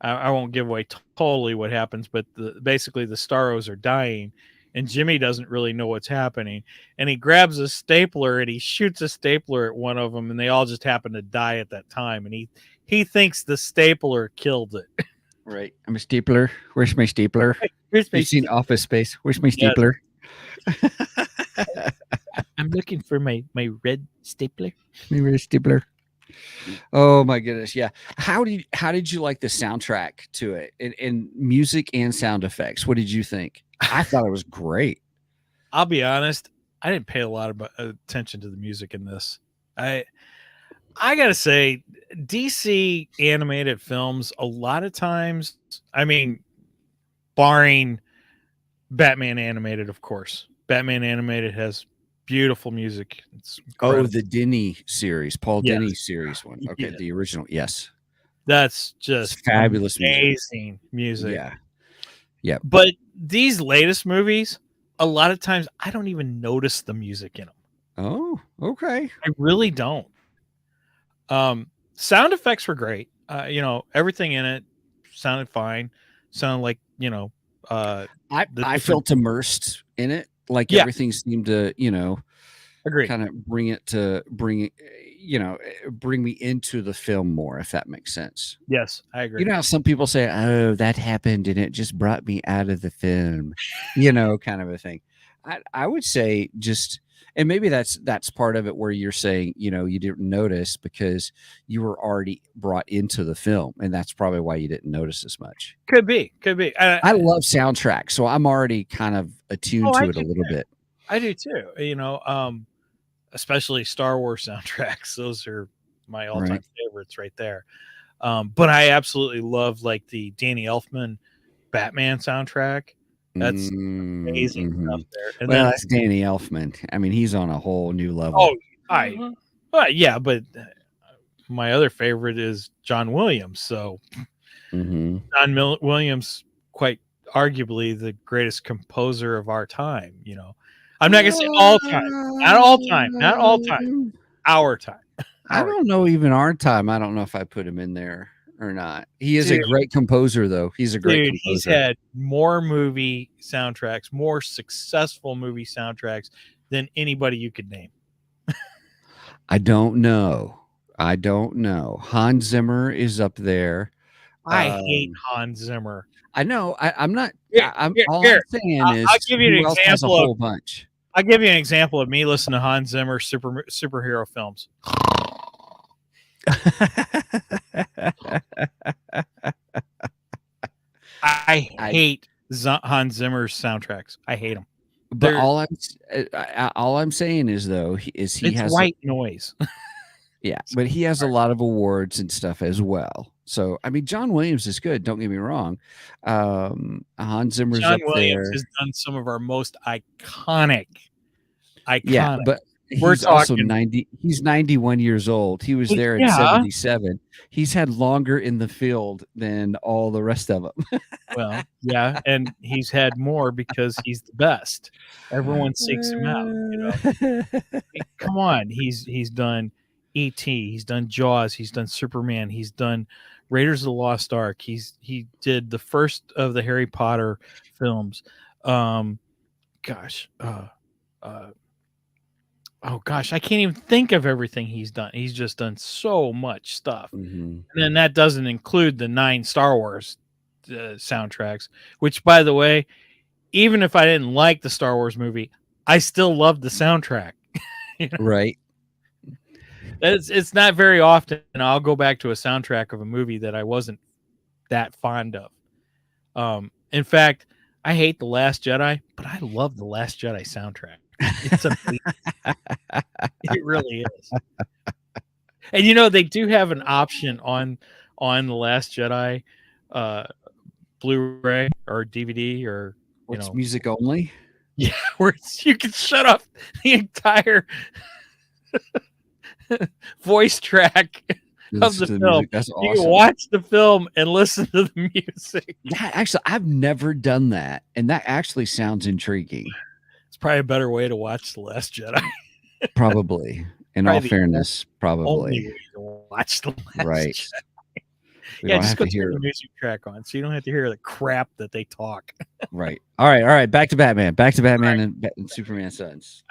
I won't give away totally what happens, but basically the Starros are dying, and Jimmy doesn't really know what's happening, and he grabs a stapler and he shoots a stapler at one of them, and they all just happen to die at that time, and he thinks the stapler killed it. Right. I'm a stapler. Where's my stapler? Here's my You've seen Office Space. Where's my Yes. stapler? I'm looking for my red stapler. Maybe a stapler. Oh my goodness. Yeah. How did you like the soundtrack to it and music and sound effects? What did you think? I thought it was great. I'll be honest, I didn't pay a lot of attention to the music in this. I gotta say, DC animated films, a lot of times, I mean, barring Batman animated, of course. Batman animated has beautiful music. It's Oh, incredible. the Denny series, Paul Yes. Denny series one. Okay, Yeah. the original. Yes. That's just Fabulous music. amazing music. Yeah. But these latest movies, a lot of times I don't even notice the music in them. Oh, okay. I really don't. Sound effects were great. Everything in it sounded fine. Sounded like, I different- felt immersed in it. Like Yeah. everything seemed to, agreed. kind of bring me into the film more, if that makes sense. Yes, I agree. You know how some people say, "Oh, that happened and it just brought me out of the film," kind of a thing. I would say just, and maybe that's part of it where you're saying, you didn't notice because you were already brought into the film, and that's probably why you didn't notice as much. Could be. I love soundtracks, so I'm already kind of attuned to I it a do little bit. I do too. Especially Star Wars soundtracks. Those are my all-time Right. favorites right there. But I absolutely love like the Danny Elfman Batman soundtrack. That's amazing Mhm. stuff there. And Well, then, that's Danny Elfman. I mean, he's on a whole new level. but my other favorite is John Williams. So hmm John Williams, quite arguably the greatest composer of our time. I'm not gonna say all time, not all time, our time. I don't know, even our time. I don't know if I put him in there or not. He is a Dude. great composer, though. He's a great Dude, he's composer. had more movie soundtracks, more successful movie soundtracks than anybody you could name. I don't know. Hans Zimmer is up there. I hate Hans Zimmer. I know. I'm not. Here, I'm here, all here. I'm saying is, I'll give you an who else has a example of- whole bunch. I'll give you an example of me listening to Hans Zimmer superhero films. I hate Hans Zimmer's soundtracks. I hate them. But They're- all I'm saying is, though, he It's has white noise. Yeah, but he has a lot of awards and stuff as well. So, I mean, John Williams is good. Don't get me wrong. Hans Zimmer's John up Williams there. has done some of our most iconic. Yeah, but We're he's also talking- 90. He's 91 years old. He was Well, there in yeah. 77. He's had longer in the field than all the rest of them. Well, yeah, and he's had more because he's the best. Everyone seeks him out. Come on, he's done E.T., he's done Jaws, he's done Superman, he's done Raiders of the Lost Ark. He did the first of the Harry Potter films. Oh gosh, I can't even think of everything he's done. He's just done so much stuff. Mhm. And then that doesn't include the 9 Star Wars soundtracks, which, by the way, even if I didn't like the Star Wars movie, I still loved the soundtrack. Right. It's not very often I'll go back to a soundtrack of a movie that I wasn't that fond of. In fact, I hate The Last Jedi, but I love the Last Jedi soundtrack. It's amazing. It really is. And they do have an option on The Last Jedi Blu-ray or DVD or It's music only. yeah, where you can shut off the entire voice track of Listen the to the film. music. That's You awesome. can watch the film and listen to the music. Actually, I've never done that, and that actually sounds intriguing. It's probably a better way to watch The Last Jedi. Probably. In Probably all the fairness, only probably. way to watch the Last Right. Jedi. We Yeah, don't just have go to turn hear. the music track on, so you don't have to hear the crap that they talk. Right. All right. Back to Batman. Back to Batman Right. and Superman Sons.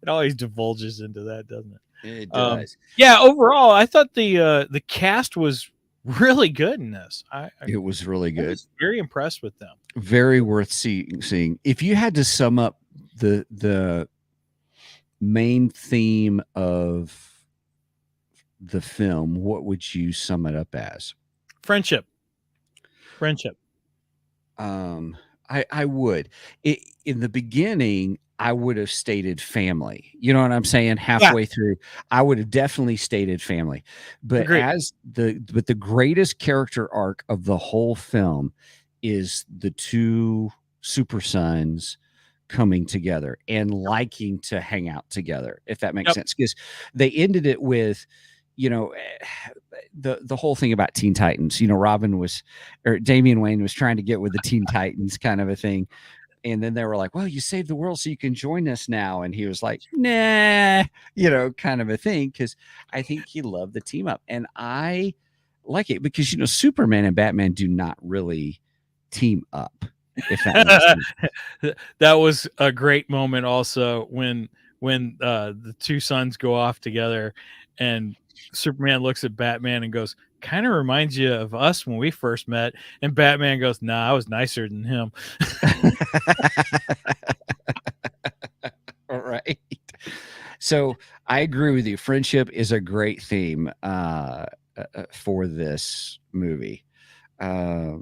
It always divulges into that, doesn't it? It does. Yeah, overall, I thought the cast was really good in this. It was really I good. was very impressed with them. Very worth seeing. If you had to sum up the main theme of the film, what would you sum it up as? Friendship. I would. In the beginning, I would have stated family. You know what I'm saying? Halfway through, I would have definitely stated family. But Agreed. the greatest character arc of the whole film is the two super sons coming together and liking to hang out together, if that makes Yep. sense. Because they ended it with, you know, the whole thing about Teen Titans. You know, Damian Wayne was trying to get with the Teen Titans kind of a thing. And then they were like, well, you saved the world so you can join us now. And he was like, nah, you know, kind of a thing. Because I think he loved the team up. And I like it because, you know, Superman and Batman do not really team up, if that makes sense. That was a great moment also when the two sons go off together and Superman looks at Batman and goes, kind of reminds you of us when we first met. And Batman goes, nah, I was nicer than him. All right. So I agree with you. Friendship is a great theme for this movie. I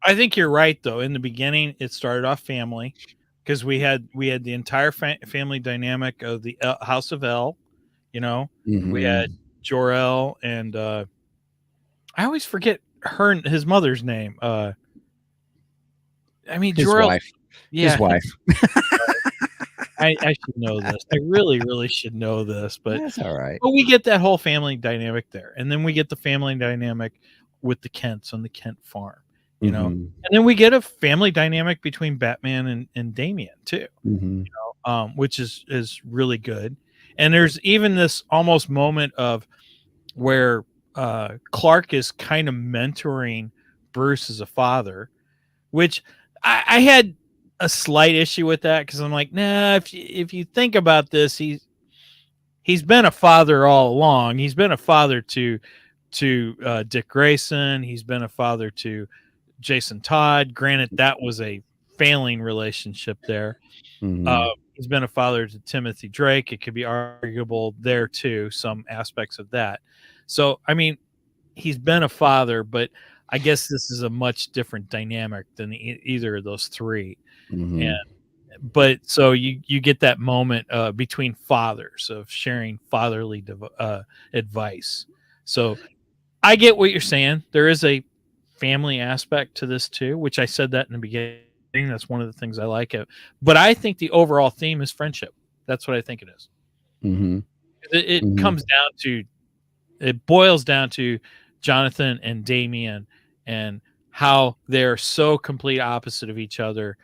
think you're right, though. In the beginning, it started off family because we had the entire family dynamic of the House of L. You know, we had Jor-El and I always forget his mother's name. I mean, his Jor-El. wife. Yeah, his wife. I should know this. I really should know this, but That's all right. But we get that whole family dynamic there, and then we get the family dynamic with the Kents on the Kent farm. You know, and then we get a family dynamic between Batman and Damien too. You know, which is really good. And there's even this almost moment of where Clark is kind of mentoring Bruce as a father, which I had a slight issue with that because I'm like, nah, if you think about this, he's been a father all along. He's been a father to Dick Grayson. He's been a father to Jason Todd. Granted, that was a failing relationship there. He's been a father to Timothy Drake. It could be arguable there too, some aspects of that. So, I mean, he's been a father, but I guess this is a much different dynamic than either of those three. But so you get that moment between fathers of sharing fatherly advice. So I get what you're saying. There is a family aspect to this too, which I said that in the beginning. That's one of the things I like it. But I think the overall theme is friendship. That's what I think it is. It comes down to, it boils down to Jonathan and Damien and how they're so complete opposite of each other,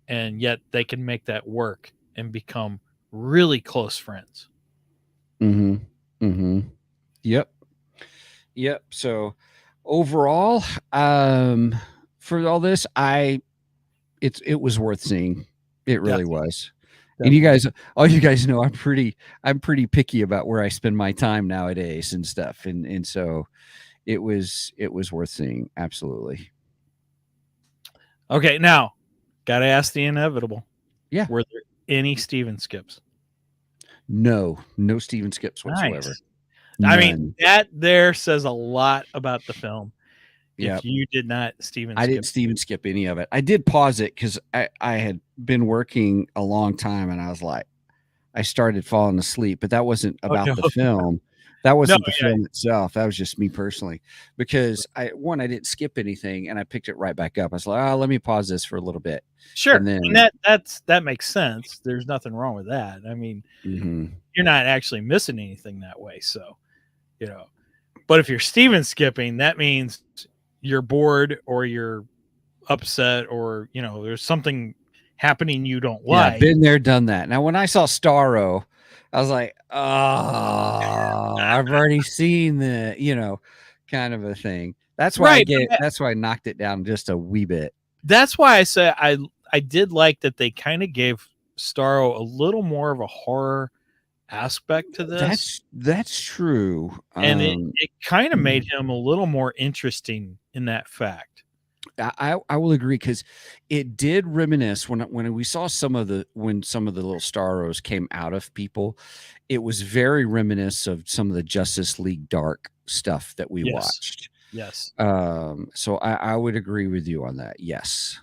and yet they can make that work and become really close friends. Yep. So overall, for all this, it was worth seeing. It really was. Definitely. And all you guys know, I'm pretty picky about where I spend my time nowadays and stuff. And so it was worth seeing. Absolutely. Okay. Now gotta ask the inevitable. Yeah. Were there any Steven skips? No Steven skips whatsoever. Nice. I mean, that there says a lot about the film. Yep. If you did not Steven I didn't Steven skip any of it. I did pause it because I had been working a long time and I was like, I started falling asleep, but that wasn't about the film. That wasn't the film itself. That was just me personally, because I didn't skip anything and I picked it right back up. I was like, oh, let me pause this for a little bit. Sure. And then that makes sense. There's nothing wrong with that. I mean, you're not actually missing anything that way. So, you know, but if you're Steven skipping, that means you're bored or you're upset or, you know, there's something happening you don't like. Been there, done that. Now, when I saw Starro, I was like, I've already seen the, kind of a thing. That's why Right. that's why I knocked it down just a wee bit. That's why I say I did like that they kind of gave Starro a little more of a horror aspect to this. That's true. And it kind of made him a little more interesting in that fact. I will agree, because it did reminisce when we saw some of the little Starros came out of people, it was very reminiscent of some of the Justice League Dark stuff that we watched. Yes. So I would agree with you on that. Yes.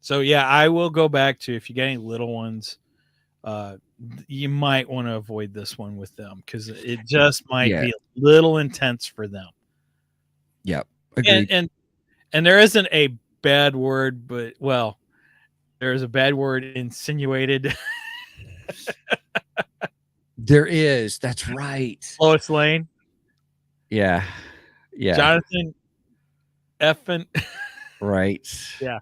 So yeah, I will go back to, if you get any little ones, you might want to avoid this one with them, because it just might be a little intense for them. Yep. Agreed. And there isn't a bad word, but there is a bad word insinuated. There is. That's right. Lois Lane. Yeah. Jonathan effing. Right. Yeah.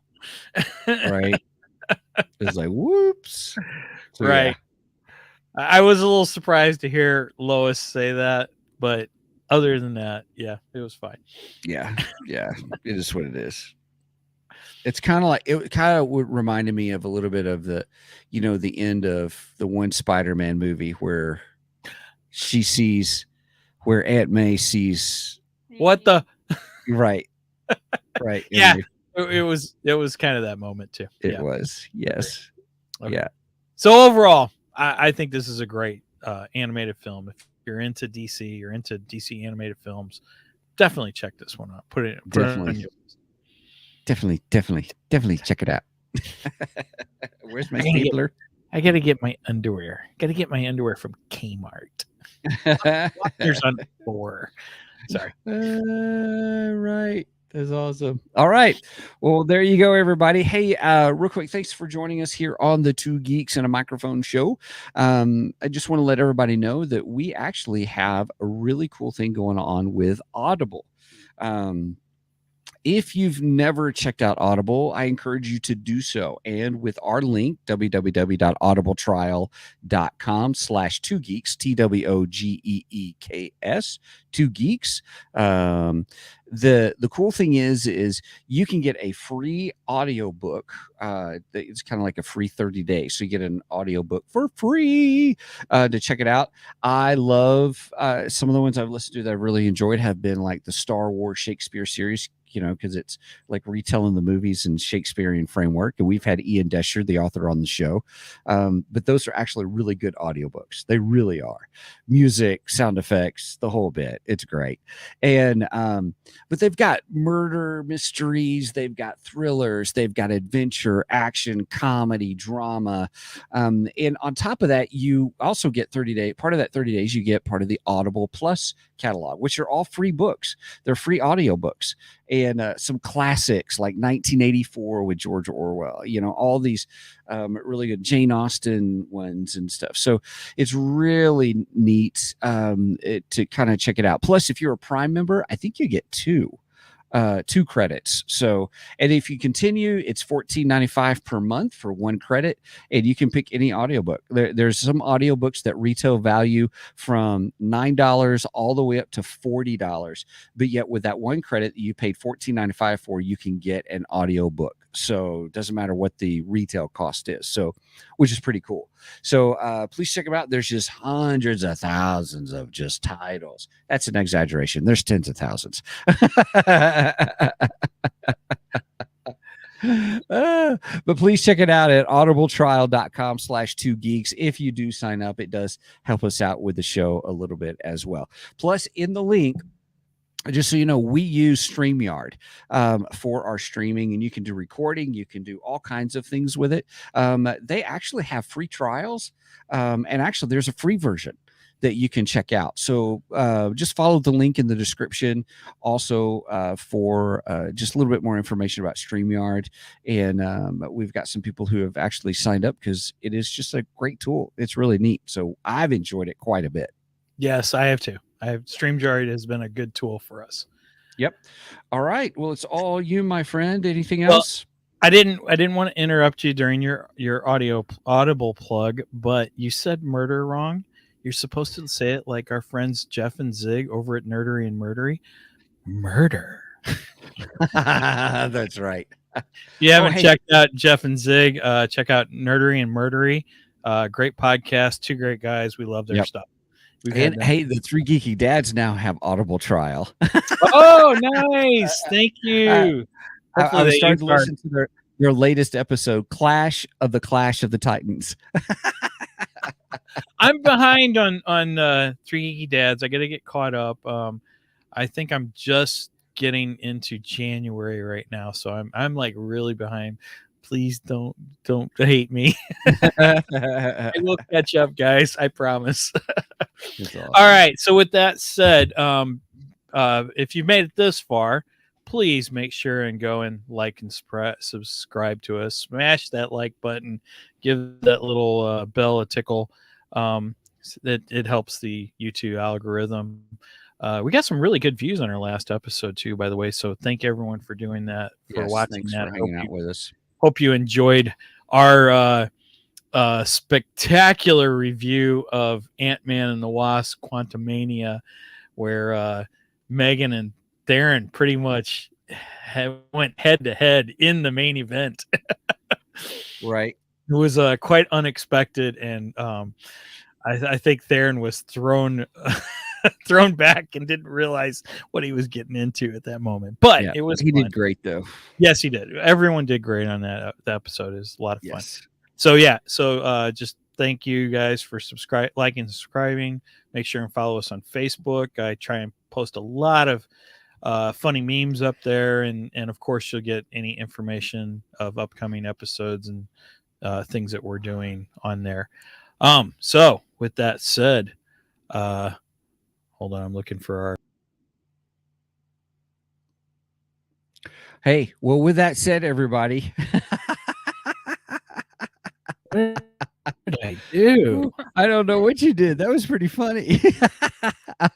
Right. It's like, whoops. So, right. Yeah. I was a little surprised to hear Lois say that, but other than that, yeah, it was fine. Yeah. It is what it is. It's kind of like, it kind of reminded me of a little bit of the, the end of the one Spider-Man movie where where Aunt May sees what the right. Right. Yeah. It was kind of that moment too. It was. Yes. Okay. Yeah. So overall, I think this is a great animated film. If you're into DC, you're into DC animated films, definitely check this one out. Put it on your list. Definitely check it out. Where's my stapler? I gotta get my underwear. Gotta get my underwear from Kmart. There's underwear. Sorry. Right. That's awesome. All right. Well, there you go, everybody. Hey, real quick, thanks for joining us here on the Two Geeks and a Microphone show. I just want to let everybody know that we actually have a really cool thing going on with Audible. If you've never checked out Audible, I encourage you to do so. And with our link, www.audibletrial.com/2geeks, TWOGEEKS, 2geeks. The cool thing is you can get a free audiobook. It's kind of like a free 30 days. So you get an audiobook for free to check it out. I love some of the ones I've listened to that I've really enjoyed have been like the Star Wars Shakespeare series, because it's like retelling the movies in Shakespearean framework. And we've had Ian Desher, the author, on the show. But those are actually really good audiobooks. They really are. Music, sound effects, the whole bit. It's great. And but they've got murder mysteries, they've got thrillers, they've got adventure, action, comedy, drama. And on top of that, you also get 30-day, part of that 30 days, you get part of the Audible Plus catalog, which are all free books. They're free audiobooks. And some classics like 1984 with George Orwell, all these really good Jane Austen ones and stuff. So it's really neat to kind of check it out. Plus, if you're a Prime member, I think you get two credits. So, and if you continue, it's $14.95 per month for one credit, and you can pick any audiobook. There's some audiobooks that retail value from $9 all the way up to $40, but yet with that one credit that you paid $14.95 for, you can get an audiobook. So it doesn't matter what the retail cost is. So, which is pretty cool. So please check them out. There's just hundreds of thousands of just titles. That's an exaggeration. There's tens of thousands. But please check it out at audibletrial.com/2geeks. If you do sign up, it does help us out with the show a little bit as well. Plus, in the link, just so you know, we use StreamYard for our streaming, and you can do recording. You can do all kinds of things with it. They actually have free trials, and actually there's a free version that you can check out. So just follow the link in the description also for just a little bit more information about StreamYard. And we've got some people who have actually signed up because it is just a great tool. It's really neat. So I've enjoyed it quite a bit. Yes, I have too. StreamYard has been a good tool for us. Yep. All right. Well, it's all you, my friend. Anything else? I didn't want to interrupt you during your audible plug, but you said murder wrong. You're supposed to say it like our friends Jeff and Zig over at Nerdery and Murdery. Murder. That's right. If you haven't hey. checked out Jeff and Zig, check out Nerdery and Murdery. Great podcast. Two great guys. We love their stuff. And hey, the Three Geeky Dads now have Audible trial. Oh, nice. Thank you. I was starting to listen to their latest episode, Clash of the Titans. I'm behind on Three Geeky Dads. I got to get caught up. I think I'm just getting into January right now, so I'm like really behind. Please don't hate me. I will catch up, guys. I promise. Awesome. All right. So with that said, if you've made it this far, please make sure and go and like and subscribe to us. Smash that like button. Give that little bell a tickle. It helps the YouTube algorithm. We got some really good views on our last episode too, by the way. So thank everyone for doing that, for watching that. For hanging out with us. Hope you enjoyed our spectacular review of Ant-Man and the Wasp: Quantumania, where Megan and Darren pretty much went head to head in the main event. Right. It was quite unexpected, and I think Theron was thrown back and didn't realize what he was getting into at that moment. But it was he fun. did great though. Yes, he did. Everyone did great on that episode. It was a lot of fun. Yes. So just thank you guys for liking and subscribing. Make sure and follow us on Facebook. I try and post a lot of funny memes up there, and of course you'll get any information of upcoming episodes and things that we're doing on there. So with that said, hold on, I'm looking for our. Hey, well, with that said, everybody. What did I do? I don't know what you did. That was pretty funny. I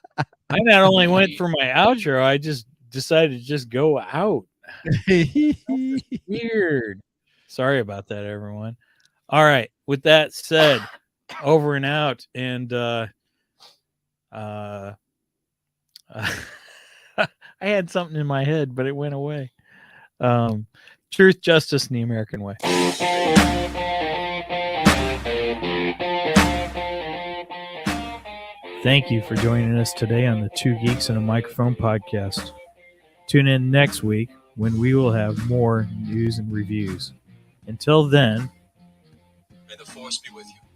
not only went for my outro, I just decided to just go out. Weird. Sorry about that, everyone. All right. With that said, over and out. And I had something in my head, but it went away. Truth, justice, and the American way. Thank you for joining us today on the Two Geeks and a Microphone podcast. Tune in next week when we will have more news and reviews. Until then, May the force be with you.